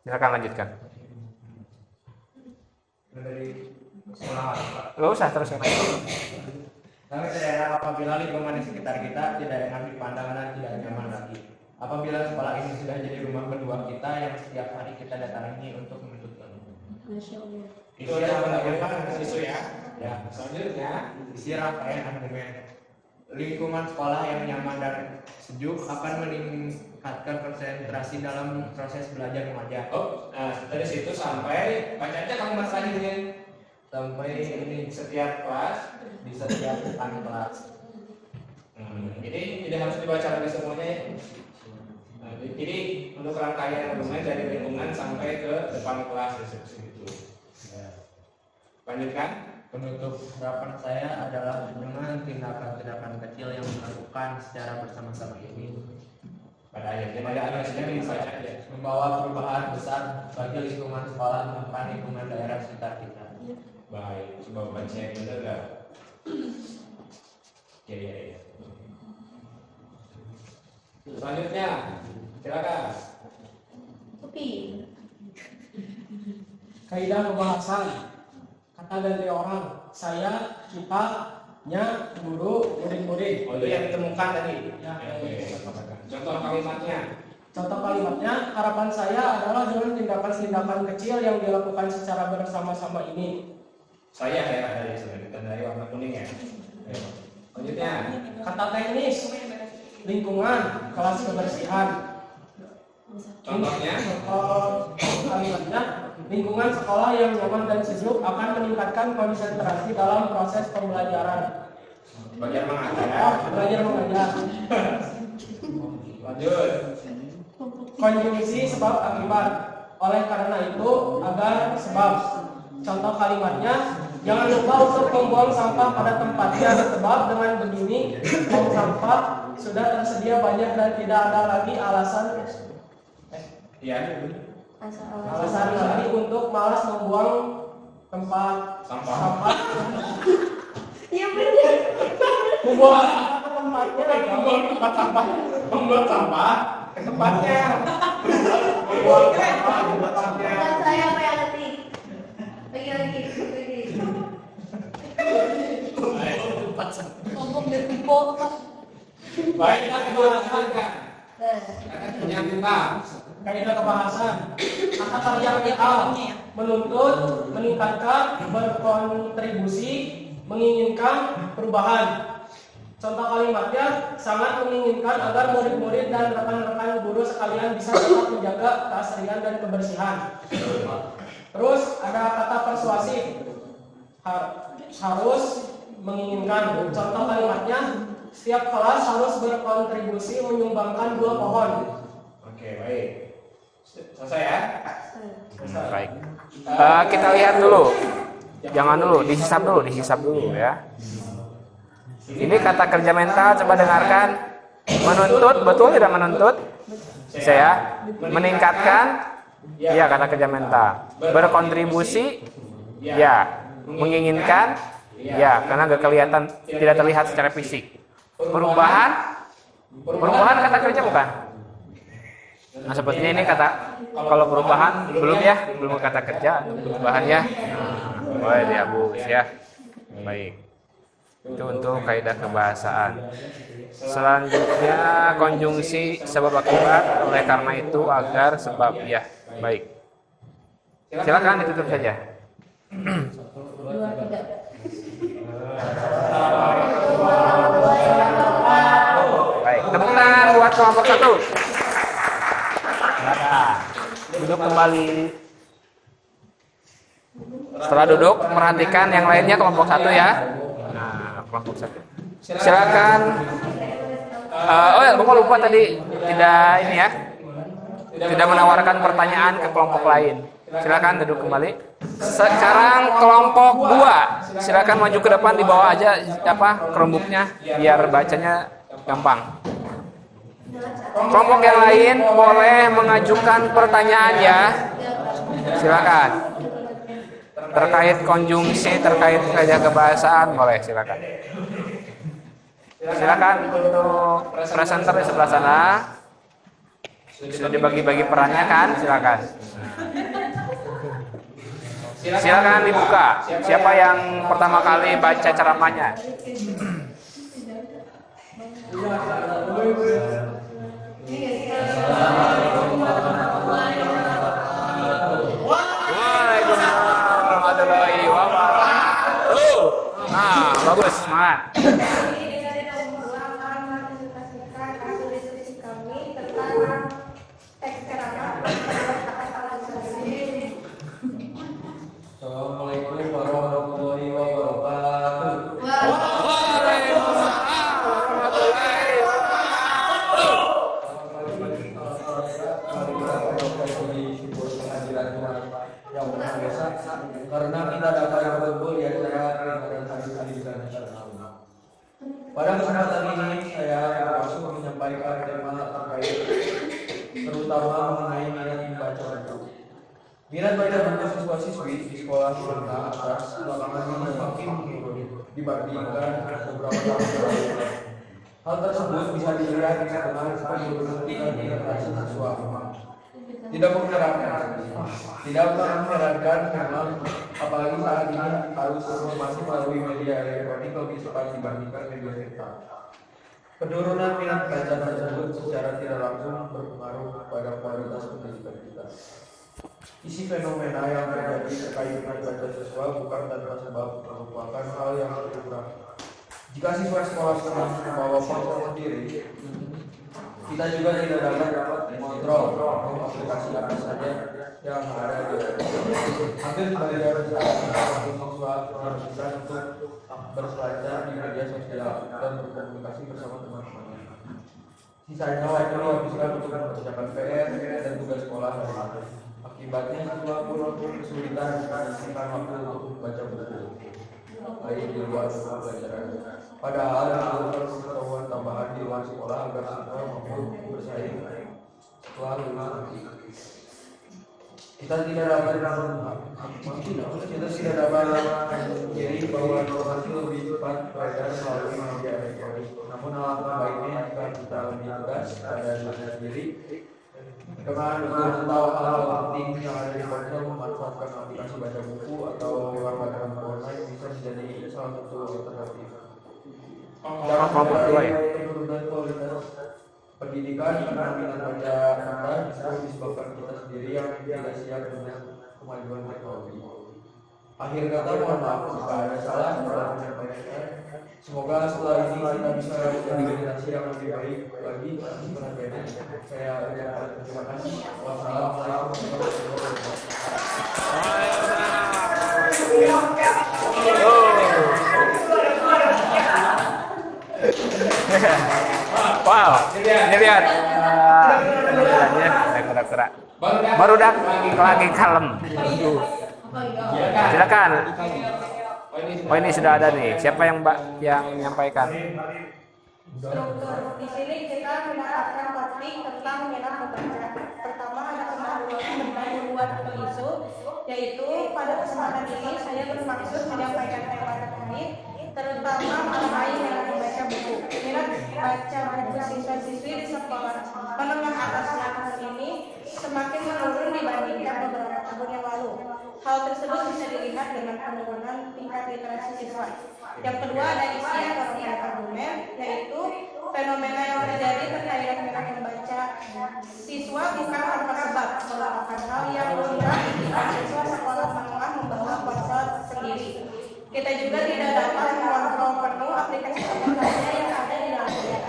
Silakan lanjutkan. Dari sekolah, Pak. Gak usah terus. Kami tidak enak apabila lingkungan di sekitar kita tidak enak dipandang dan tidak nyaman lagi. Apabila sekolah ini sudah jadi rumah kedua kita yang setiap hari kita datangi untuk menuntut ilmu. Itu adalah pendapat isu ya. Ya, selanjutnya isi rangkaian argumen. Lingkungan sekolah yang nyaman dan sejuk akan meningkatkan konsentrasi dalam proses belajar mengajar. Oh, nah dari situ sampai baca aja kamu masalahnya. Sampai ini setiap kelas di setiap depan kelas. Jadi tidak harus dibaca lagi semuanya ya. Nah, jadi untuk rangkaian argumen dari lingkungan sampai ke depan kelas seperti itu. Lanjutkan. Penutup harapan saya adalah dengan tindakan-tindakan kecil yang dilakukan secara bersama-sama ini Pada ayatnya dibaca aja. membawa perubahan besar bagi lingkungan sekolah bahkan lingkungan daerah sekitar kita. Baik, coba baca yang benar gak? Ya. Selanjutnya, silakan. Kopi. Kaidah pembahasan kata ganti orang, saya, kita, nya, guru, murid-murid. Oh, itu yang ditemukan tadi. Ya, Contoh kalimatnya. contoh kalimatnya, harapan saya adalah dengan tindakan-tindakan kecil yang dilakukan secara bersama-sama ini. Saya ya dari warna kuning ya. Ayo. Lanjutnya. Kata teknis, lingkungan, kelas kebersihan. Contohnya. Kalimatnya, lingkungan sekolah yang nyaman dan sejuk akan meningkatkan konsentrasi dalam proses pembelajaran. Belajar mengajar. Belajar mengajar. Lanjut. Konjungsi sebab akibat. Oleh karena itu, agar sebab. Contoh kalimatnya, jangan lupa untuk membuang sampah pada tempatnya. Sebab dengan begini, buang sampah sudah tersedia banyak dan tidak ada lagi alasan lagi untuk malas membuang tempat sampah. Iya benar. Membuang sampah ke tempatnya, membuang sampah ke tempatnya. Membuang sampah ke tempatnya. Dan saya apa yang ngerti? Lagi. Ngomong dari tipe apa? Baiklah kebahasan kan. Yang kita. Kaidah kebahasan. Kata kerja kita menuntut, meningkatkan, berkontribusi, menginginkan perubahan. Contoh kalimatnya, sangat menginginkan agar murid-murid dan rekan-rekan guru sekalian bisa tetap menjaga keasrian dan kebersihan. Terus ada kata persuasif, harus menginginkan. Contoh kalimatnya, setiap kelas harus berkontribusi menyumbangkan 2 pohon. Oke, baik. Selesai ya? Baik. Kita lihat dulu. Jangan dulu, dihisap dulu ya. Ini kata kerja mental, coba dengarkan. Menuntut, betul tidak menuntut? Saya meningkatkan. Ya, kata kerja mental. Berkontribusi. Ya. Menginginkan. Ya, karena gak kelihatan, tidak terlihat secara fisik. Perubahan kata kerja bukan? Nah, sepertinya ini kata, kalau perubahan belum kata kerja, perubahan ya. Boleh dihapus ya. Baik. Itu untuk kaidah kebahasaan. Selanjutnya konjungsi sebab akibat, oleh karena itu, agar, sebab ya. Baik. Silakan ditutup saja. 2, 3. Baik, tepuk tangan buat kelompok 1. Duduk kembali. Setelah duduk, perhatikan yang lainnya kelompok 1 ya. Nah, kelompok 1. Silakan. Bapak lupa tadi tidak menawarkan pertanyaan ke kelompok lain. Silakan duduk kembali. Sekarang kelompok 2. Silakan maju ke depan, dibawa aja Chromebook-nya biar bacanya gampang. Kelompok yang lain boleh mengajukan pertanyaan ya. Silakan. Terkait konjungsi, terkait kaidah kebahasaan boleh, silakan. Silakan untuk presenter di sebelah sana. Sudah dibagi-bagi perannya kan? Silakan. Silakan dibuka. Siapa yang pertama kali baca ceramahnya? Waalaikumsalam warahmatullahi wabarakatuh. Nah, bagus, semangat. Assalamualaikum warahmatullahi wabarakatuh. Yang Maha Esa, karena kita dapat berkumpul di antara dan tadi di Allah. Pada kesempatan ini saya langsung menyampaikan tema terkait terutama mengenai minat membaca buku. Minat baca buku siswa-siswi di sekolah menengah atas belakangan ini makin menurun dibandingkan beberapa tahun lalu. Hal tersebut bisa dilihat dengan penurunan tingkat generasi siswa. Tidak mengherankan, tidak mengherankan memang, apalagi saat ini arus informasi melalui media elektronik lebih cepat dibandingkan media cetak. Penurunan minat baca tersebut secara tidak langsung berpengaruh pada kualitas pendidikan kita. Isi fenomena yang terjadi terkait minat baca siswa bukan tanpa sebab merupakan hal yang berkurang. Jika siswa sekolah senang membawa ponsel sendiri, kita juga tidak dapat mengontrol aplikasi apa saja yang ada di hampir sebagian besar siswa berkesan untuk berselancar di media sosial dan berkomunikasi bersama teman-temannya. Sisanya waktu dihabiskan untuk mengerjakan PR dan tugas sekolah. Akibatnya siswa pun kesulitan menyisihkan waktu untuk membaca buku baik di luar pelajaran. Padahal dibutuhkan pengetahuan tambahan di luar sekolah agar siswa mampu bersaing setelah lulus nanti. Kita tidak dapat menjadi bahwa informasi lebih cepat beredar melalui media elektronik. Namun alangkah baiknya jika kita lebih tegas pada diri sendiri dengan tahu hal penting yang ada di ponsel, memanfaatkan aplikasi baca buku atau lewat online bisa menjadi salah satu alternatif. Dalam penurunan kualitas pendidikan karena minat baca rendah justru disebabkan kita sendiri yang tidak siap dengan kemajuan teknologi. Akhir kata, mohon maaf jika ada salah dalam menyampaikan. Semoga setelah ini kita bisa menjadi generasi yang lebih baik lagi. Saya ucapkan terima kasih. Wassalamualaikum warahmatullahi wabarakatuh. Wow, ini lihat kura-kura baru dah lagi kalem. Silakan. Oh, ini sudah ada nih. Siapa yang menyampaikan? Struktur di sini kita mendapatkan topik tentang minat membaca. Pertama ada pembaruan isu, yaitu pada kesempatan ini saya bermaksud menyampaikan tema terkait terutama mengenai minat membaca buku. Minat baca buku siswa-siswi di sekolah menengah atas tahun ini semakin menurun dibandingkan beberapa tahun yang lalu. Hal tersebut bisa dilihat dengan penurunan tingkat literasi siswa. Yang kedua ada isi atau argumen, yaitu fenomena yang terjadi terkait minat membaca siswa bukan tanpa sebab, merupakan hal yang lumrah ketika siswa sekolah menengah membawa ponsel sendiri. Kita juga tidak dapat mengontrol penuh aplikasi teknologi yang ada di dalamnya.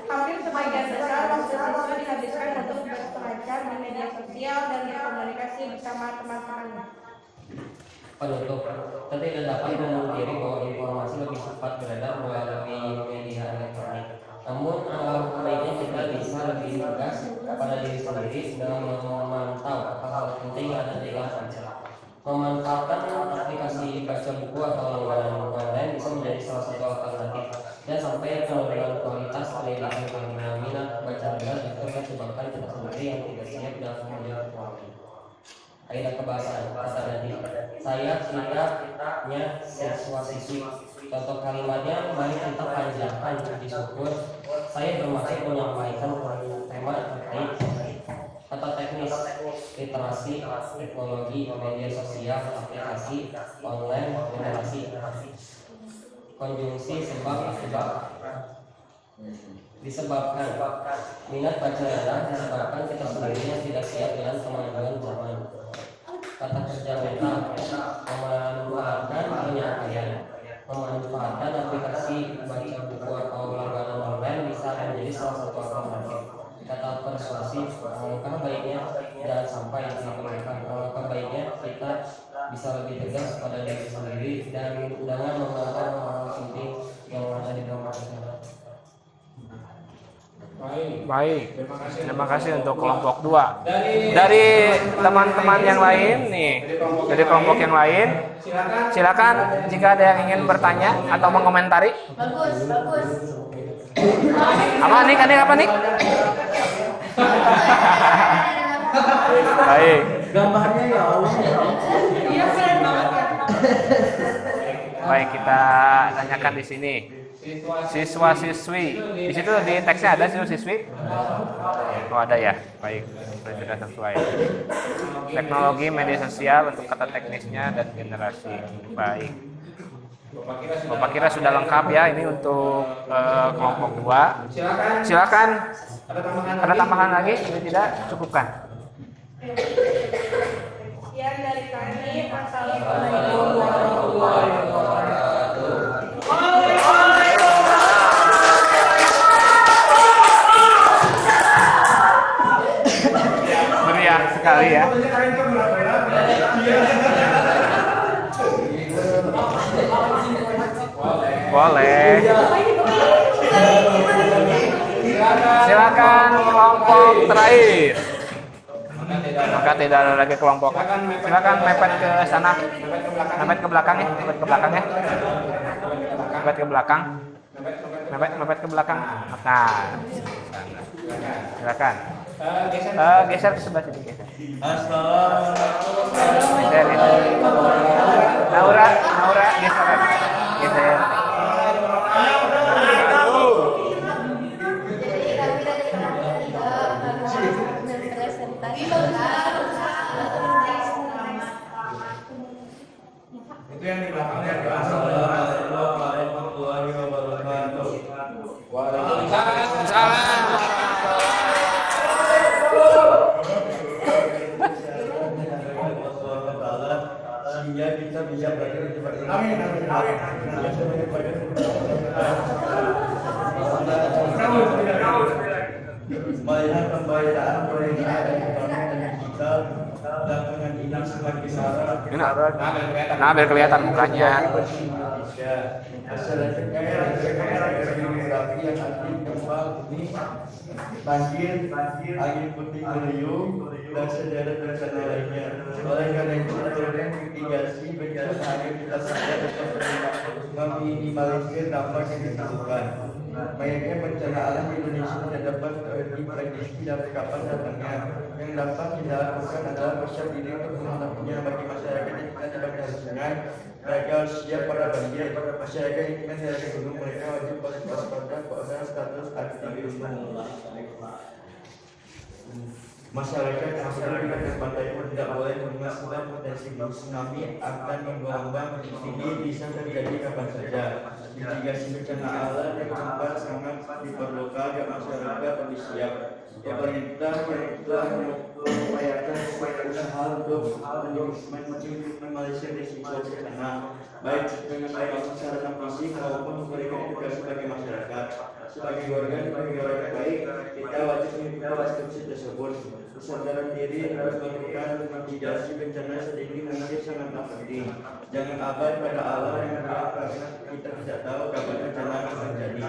Hampir sebagian besar waktu siswa dihabiskan untuk berselancar di media sosial dan berkomunikasi bersama teman-temannya. Penutup, tentu tidak dapat memungkiri bahwa informasi lebih cepat beredar melalui media elektronik. Namun, baiknya kita bisa lebih tegas pada diri sendiri dalam memantau hal-hal penting yang ada di dalam ponsel. Memanfaatkan aplikasi baca buku atau langganan online bisa menjadi salah satu alternatif. Dan sampai penurunan kualitas pendidikan karena minat baca rendah justru menyebabkan kita sendiri yang tidak siap dalam kemajuan teknologi. Kaidah kebahasaan kata tadi, saya ceritanya siswa-siswi. Contoh kalimatnya, mari kita panjangkan puji syukur. Saya bermaksud menyampaikan tema terkait kata teknis, literasi, teknologi, media sosial, aplikasi, online, generasi, konjungsi, sebab, akibat. Disebabkan minat baca rendah disebabkan kita sendiri yang tidak siap dengan kemajuan zaman. Kata kerja mental, memanfaatkan penyampaian, memanfaatkan aplikasi baca buku atau langganan online bisa menjadi salah satu alternatif. Kata persuasif, alangkah baiknya jangan sampai digunakan. Alangkah baiknya kita bisa lebih tegas pada diri sendiri dan jangan memantau hal penting yang ada di dalam kita. Baik. Terima kasih untuk kelompok 2. Dari teman-teman yang lain nih, dari kelompok yang lain, silakan jika ada yang ingin bertanya atau mengomentari. Bagus. Apa nih? Apa nih? Baik. Gambarnya ya Allah. Iya, keren banget ya. Baik, kita tanyakan di sini. Siswa-siswi. Di situ di teksnya ada siswa-siswi? Oh, ada ya. Baik. Sudah sesuai. Teknologi media sosial untuk kata teknisnya dan generasi. Baik. Bapak kira sudah lengkap ya ini untuk kelompok 2. Silakan. Ada tambahan lagi? Ini tidak cukupkan. Sekian dari kami. Wassalamualaikum warahmatullahi wabarakatuh. Meriah sekali ya. Boleh. Silakan kelompok terakhir. Maka tidak ada lagi kelompok. Silakan mepet ke sana. Mepet ke belakang ya. Mepet ke belakang ya. Mepet ke belakang. Mepet ke belakang. Nah, silakan. Geser ke sebelah sini. Geser. Geser. Naura, geser. Geser. Itu yang di belakangnya. Assalamualaikum warahmatullahi wabarakatuh. Waalaikumsalam. Sehingga kita bisa belajar cepat. Amin. Melihat pembayaran perencanaan kita dan dengan ini semakin marak. Nah, biar kelihatan mukanya. Masyarakat geografi yang aktif gempa bumi, banjir, angin puting beliung, dan sederet bencana lainnya. Oleh karena itu, program mitigasi bencana agar kita sadar untuk meminimalisir dampak yang ditimbulkan. Banyaknya bencana alam di Indonesia tidak dapat diprediksi dari kapan datangnya. Yang dapat kita lakukan adalah bersiap diri untuk menghadapinya. Bagi masyarakat yang tinggal di bantaran sungai, mereka harus siap pada banjir. Masyarakat yang tinggal di daerah gunung, mereka wajib waspada pada status aktif gunung. Masyarakat yang berada di dekat pantai pun tidak boleh mengingat sebab potensi tsunami akan menggelombang tinggi bisa terjadi kapan saja. Mitigasi bencana alam yang cepat sangat diperlukan agar masyarakat lebih siap. Pemerintah yang telah mengupayakan usaha untuk meminimalisir risiko bencana, baik dengan membangun sarana fisik maupun memberikan edukasi bagi masyarakat. Sebagai warga baik, kita wajib mengikuti instruksi tersebut. Kesadaran diri harus melakukan mitigasi bencana sedini mungkin sangatlah penting. Jangan abai pada alam yang karena kita tidak tahu kapan bencana akan terjadi.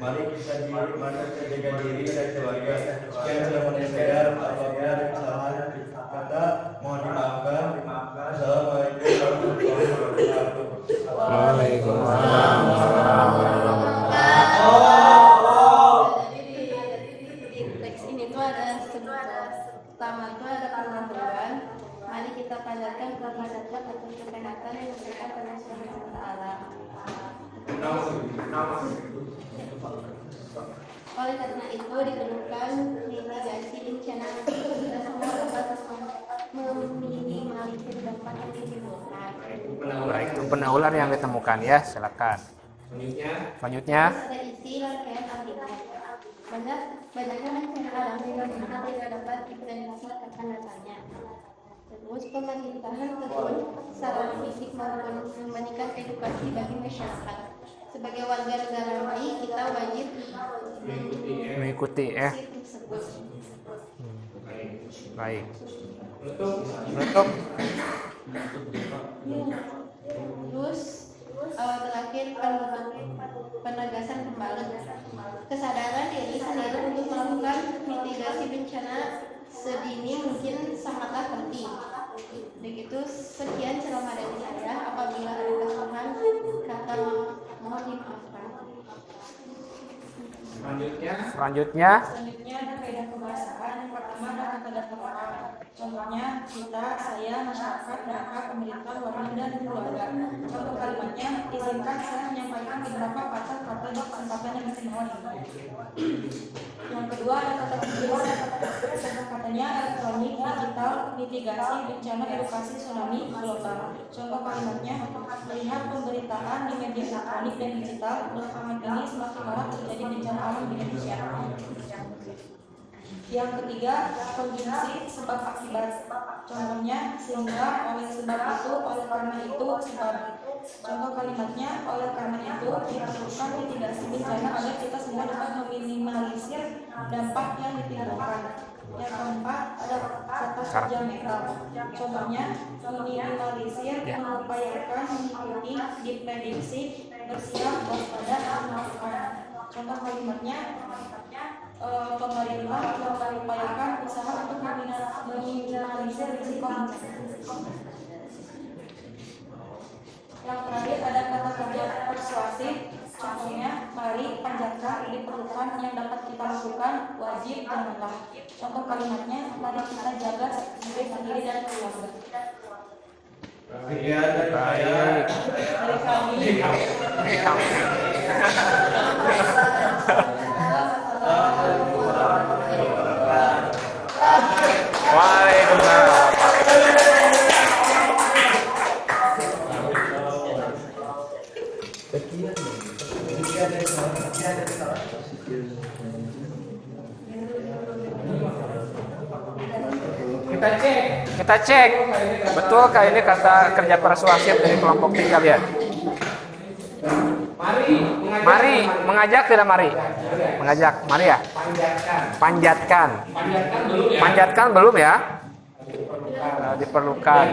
Mari kita jaga diri dan keluarga. Sekian telah saya. Apabila ada kesalahan kata mohon dimaafkan. Assalamualaikum warahmatullahi wabarakatuh. Waalaikumsalam. Teks ini tuh ada pertama itu ada pengetahuan. Mari kita panjatkan kepada zat atau kesehatan yang memberikan penyesuaian bencana alam. Oleh karena itu diperlukan mitigasi bencana kita semua dapat meminimalisir dampak yang ditimbulkan. Baik, itu benar ular yang ditemukan ya, silakan. Selanjutnya. Ada isi rangkaian artikel. Banyaknya bencana alam di Indonesia tidak dapat diprediksi kapan datangnya. Terus pemerintahan turun secara fisik maupun memberikan edukasi bagi masyarakat. Sebagai warga negara baik, kita wajib Mengikuti ya. tersebut. Baik. Menutup. Terus terakhir penegasan kembali kesadaran diri sendiri untuk melakukan mitigasi bencana sedini mungkin sangatlah penting. Begitu sekian ceramah dari saya. Apabila ada kesalahan kata mohon dimaafkan. Selanjutnya ada kaidah kebahasaan. Yang pertama adalah kata terlarang. Contohnya kita, saya, masyarakat, mereka, pemerintah, warga dan keluarga. Contoh kalimatnya Izinkan saya menyampaikan beberapa kata-kata di kesempatan yang dimohon ini. Yang kedua ada kata kata-katanya elektronik, digital, mitigasi, bencana, edukasi, tsunami, global. Contoh kalimatnya, melihat pemberitaan di media elektronik dan digital, belakangan ini semakin marak terjadi bencana alam di Indonesia. Yang ketiga, konjungsi sebab akibat. Contohnya, sehingga, oleh sebab itu, oleh karena itu, sebab. Contoh kalimatnya, oleh karena itu diperlukan mitigasi bencana agar kita semua dapat meminimalisir dampak yang ditimbulkan. Yang keempat, ada kata kerja mental. Contohnya, minimalisir, mengupayakan, mengikuti, diprediksi, bersiap, waspada, dan melakukan. Contoh kalimatnya, pemerintah mengupayakan usaha untuk meminimalisir risiko bencana. Yang terakhir ada kata kerja persuasif. Contohnya, mari, panjatkan, diperlukan, yang dapat kita lakukan, wajib, janganlah. Contoh kalimatnya, mari kita jaga diri sendiri dan keluarga. Waalaikumsalam. Kita cek. Betulkah ini kata kerja persuasif dari kelompok 3 kalian? Mari, mengajak tidak mari? Mengajak, mari ya? Panjatkan. Panjatkan belum ya? Diperlukan.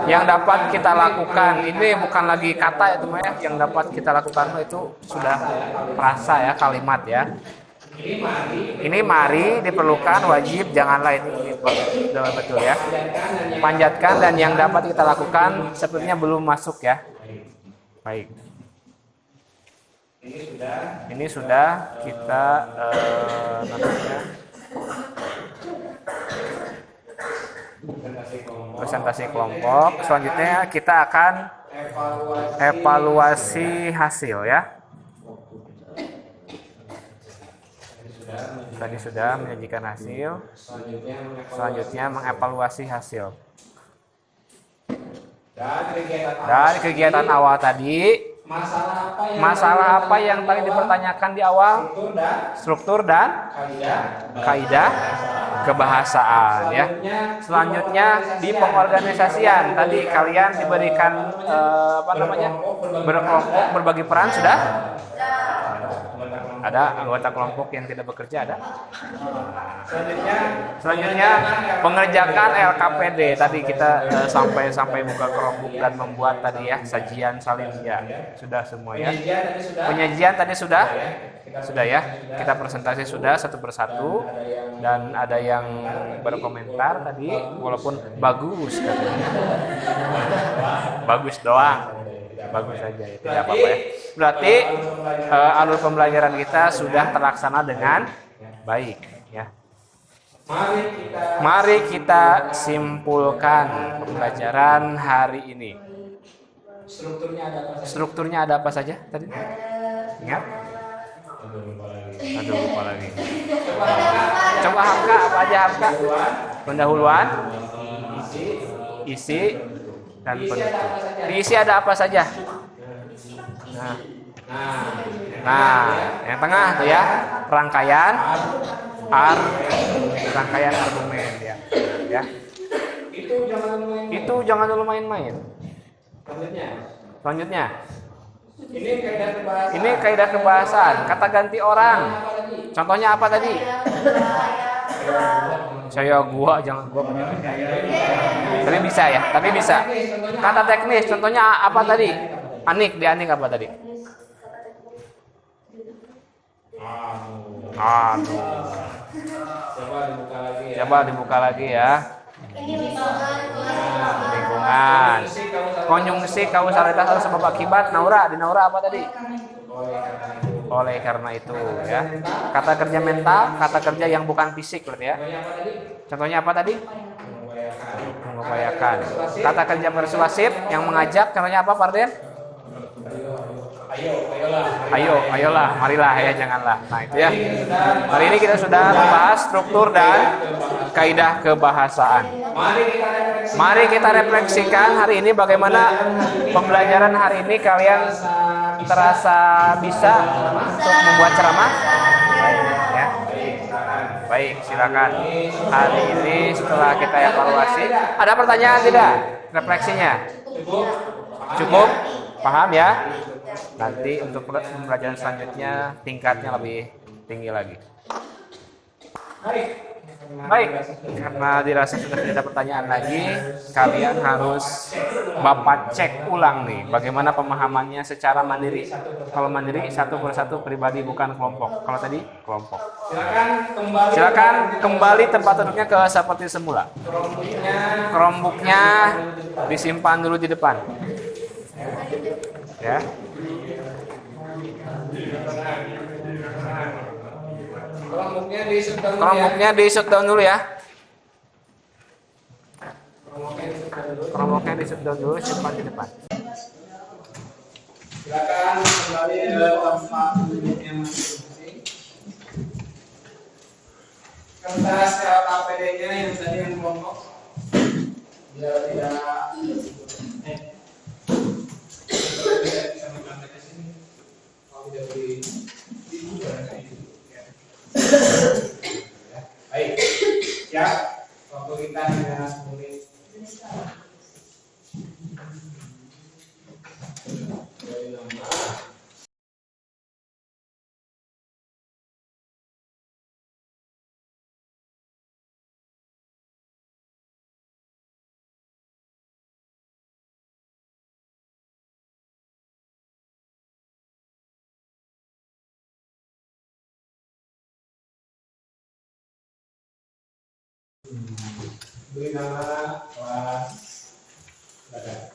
Yang dapat kita lakukan. Ini bukan lagi kata itu ya. Yang dapat kita lakukan itu sudah frasa ya, kalimat ya. Ini mari, diperlukan, wajib, janganlah, ini betul ya. Panjatkan dan yang dapat kita lakukan sepertinya belum masuk ya. Baik. Ini sudah kita presentasi kelompok. Selanjutnya kita akan evaluasi hasil ya. Tadi sudah menyajikan hasil. Selanjutnya mengevaluasi hasil. Dari kegiatan awal tadi, masalah apa yang tadi dipertanyakan di awal? Struktur dan kaidah kebahasaan ya. Selanjutnya di pengorganisasian. Tadi kalian diberikan berkelompok, berbagi peran sudah? Ada anggota kelompok yang tidak bekerja ada? Selanjutnya pengerjakan LKPD. Tadi kita sampai buka kelompok dan membuat tadi ya sajian salin ya. Sudah semua ya. Penyajian tadi sudah? Sudah ya. Kita presentasi sudah satu persatu dan ada yang berkomentar tadi walaupun bagus katanya. Bagus doang. Bagus saja ya, tidak apa-apa ya. Berarti alur pembelajaran kita sudah terlaksana dengan baik ya. Mari kita simpulkan pembelajaran hari ini. Strukturnya ada apa saja tadi? Ingat? Aduh, lupa lagi. Coba Hamka, apa aja Hamka? Pendahuluan, isi, dan penutup. Diisi ada apa saja? Nah, yang tengah tuh ya, rangkaian argumen ya. Ya. Itu jangan dulu main-main. Selanjutnya. Ini kaidah kebahasaan. Kata ganti orang. Contohnya apa tadi? Saya gua, jangan gua. Tapi bisa ya, tapi bisa. Kata teknis, contohnya apa tadi? Anik, di anik apa tadi? Aduh. Coba dibuka lagi ya. Lingkungan. Konjungsi kausalitas atau sebab akibat. Naura, di Naura apa tadi? Oleh karena itu ya. Kata kerja mental, kata kerja yang bukan fisik berarti ya. Contohnya apa tadi? Mengupayakan. Kata kerja persuasif yang mengajak, contohnya apa, Farden? Ayolah, marilah ya, janganlah. Nah, itu ya. Hari ini kita sudah membahas struktur dan kaidah kebahasaan. Mari kita refleksikan hari ini bagaimana pembelajaran hari ini. Kalian terasa bisa untuk membuat ceramah? Ya. Baik, silakan. Hari ini setelah kita evaluasi, ada pertanyaan tidak? Refleksinya? Cukup? Paham ya? Nanti untuk pembelajaran selanjutnya tingkatnya lebih tinggi lagi. Baik, karena dirasa sudah tidak ada pertanyaan lagi, kalian harus Bapak cek ulang nih bagaimana pemahamannya secara mandiri. Kalau mandiri satu persatu, pribadi bukan kelompok. Kalau tadi kelompok. Silakan kembali tempat duduknya ke seperti semula. Chromebooknya disimpan dulu di depan. Ya. Chromebooknya di shutdown dulu ya. Chromebooknya di shutdown dulu, simpan di depan. Silakan kembali ke tempat duduknya masing-masing. Kertas KPD-nya yang tadi yang kelompok biar tidak bisa mengambil ke sini. Kalau tidak beri ibu barangkali itu. Baik, ya, waktu kita hanya 10 menit. Beri nama kelas badan.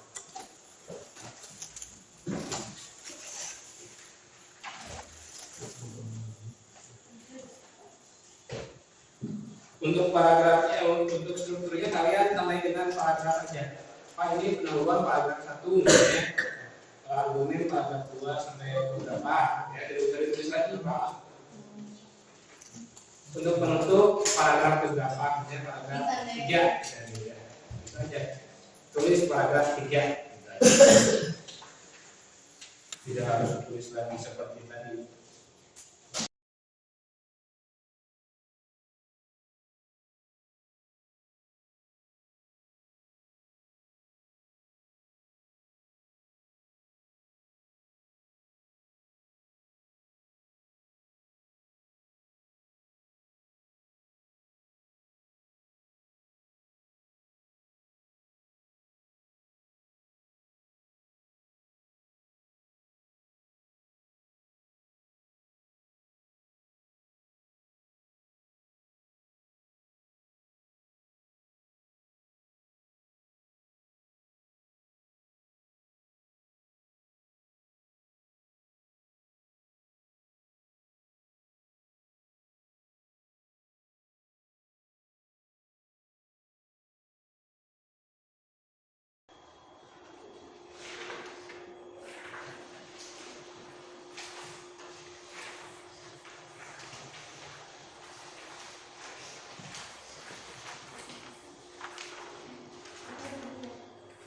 Untuk paragrafnya, untuk strukturnya kalian tambah dengan paragraf aja. Pak, ini pendahuluan paragraf 1 misalnya, argumen paragraf 2 sampai berapa? Ya, dari tulis lagi Pak. Untuk penutup paragraf keberapa? Misalnya paragraf 3. Bisa aja. Tulis paragraf 3. Tidak harus tulis lagi seperti tadi.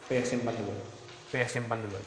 Simpan dulu. Simpan dulu.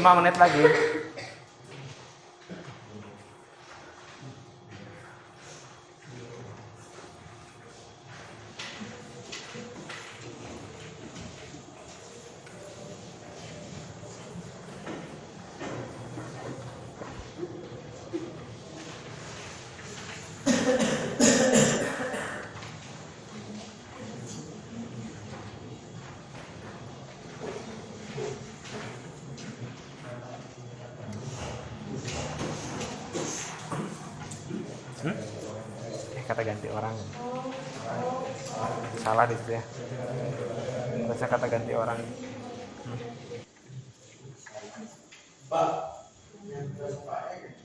5 menit lagi. Kata ganti orang. Salah di situ ya. Baca kata ganti orang. Pak.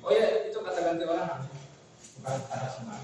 Oh ya, itu kata ganti orang. Bukan kata semua.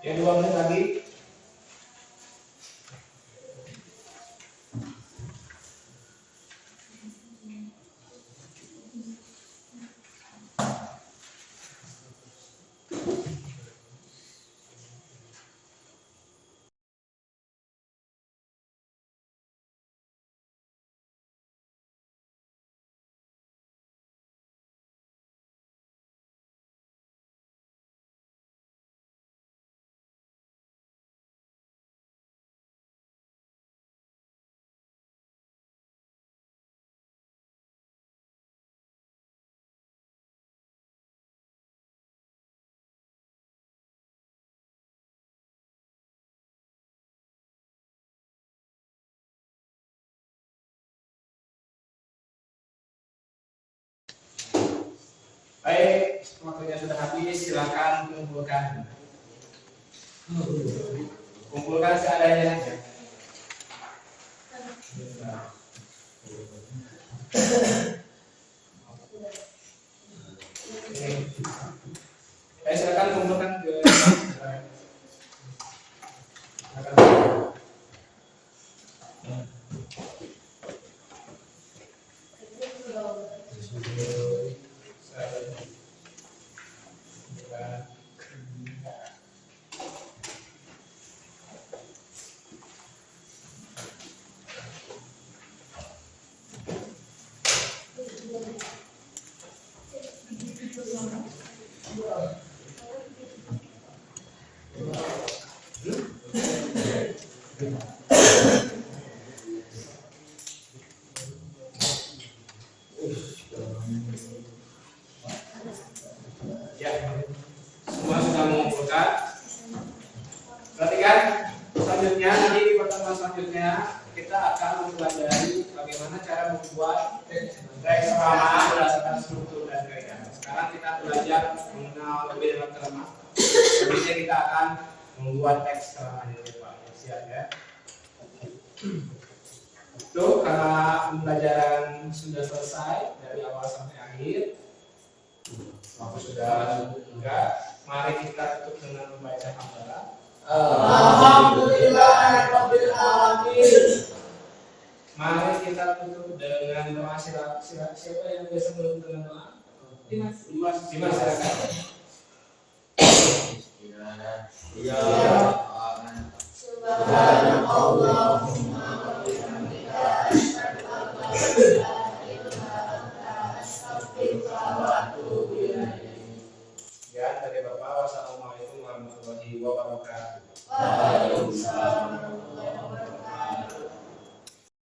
Ya 2 menit lagi. Baik, waktunya sudah habis, silakan kumpulkan. Kumpulkan seadanya saja. Baik, silakan kumpulkan ke ya, semua sudah mengumpulkan. Perhatikan, selanjutnya nanti di pertemuan selanjutnya kita akan mempelajari bagaimana cara membuat teks ramalan berdasarkan struktur dan kaidah. Sekarang kita belajar mengenal lebih dalam ceramah. Selanjutnya kita akan membuat teks ceramah yang lebih baik. Siap ya. Tuh, karena pembelajaran sudah selesai dari awal sampai akhir, waktu sudah enggak, mari kita tutup dengan membaca hamdalah. Alhamdulillahirabbil alamin. Mari kita tutup dengan doa. Siapa yang biasa menutup dengan doa? Dimas silakan. Ya Subhanallahumma wa bihamdika Ya, dari Bapak, wassalamualaikum warahmatullahi wabarakatuh. Waalaikumsalam.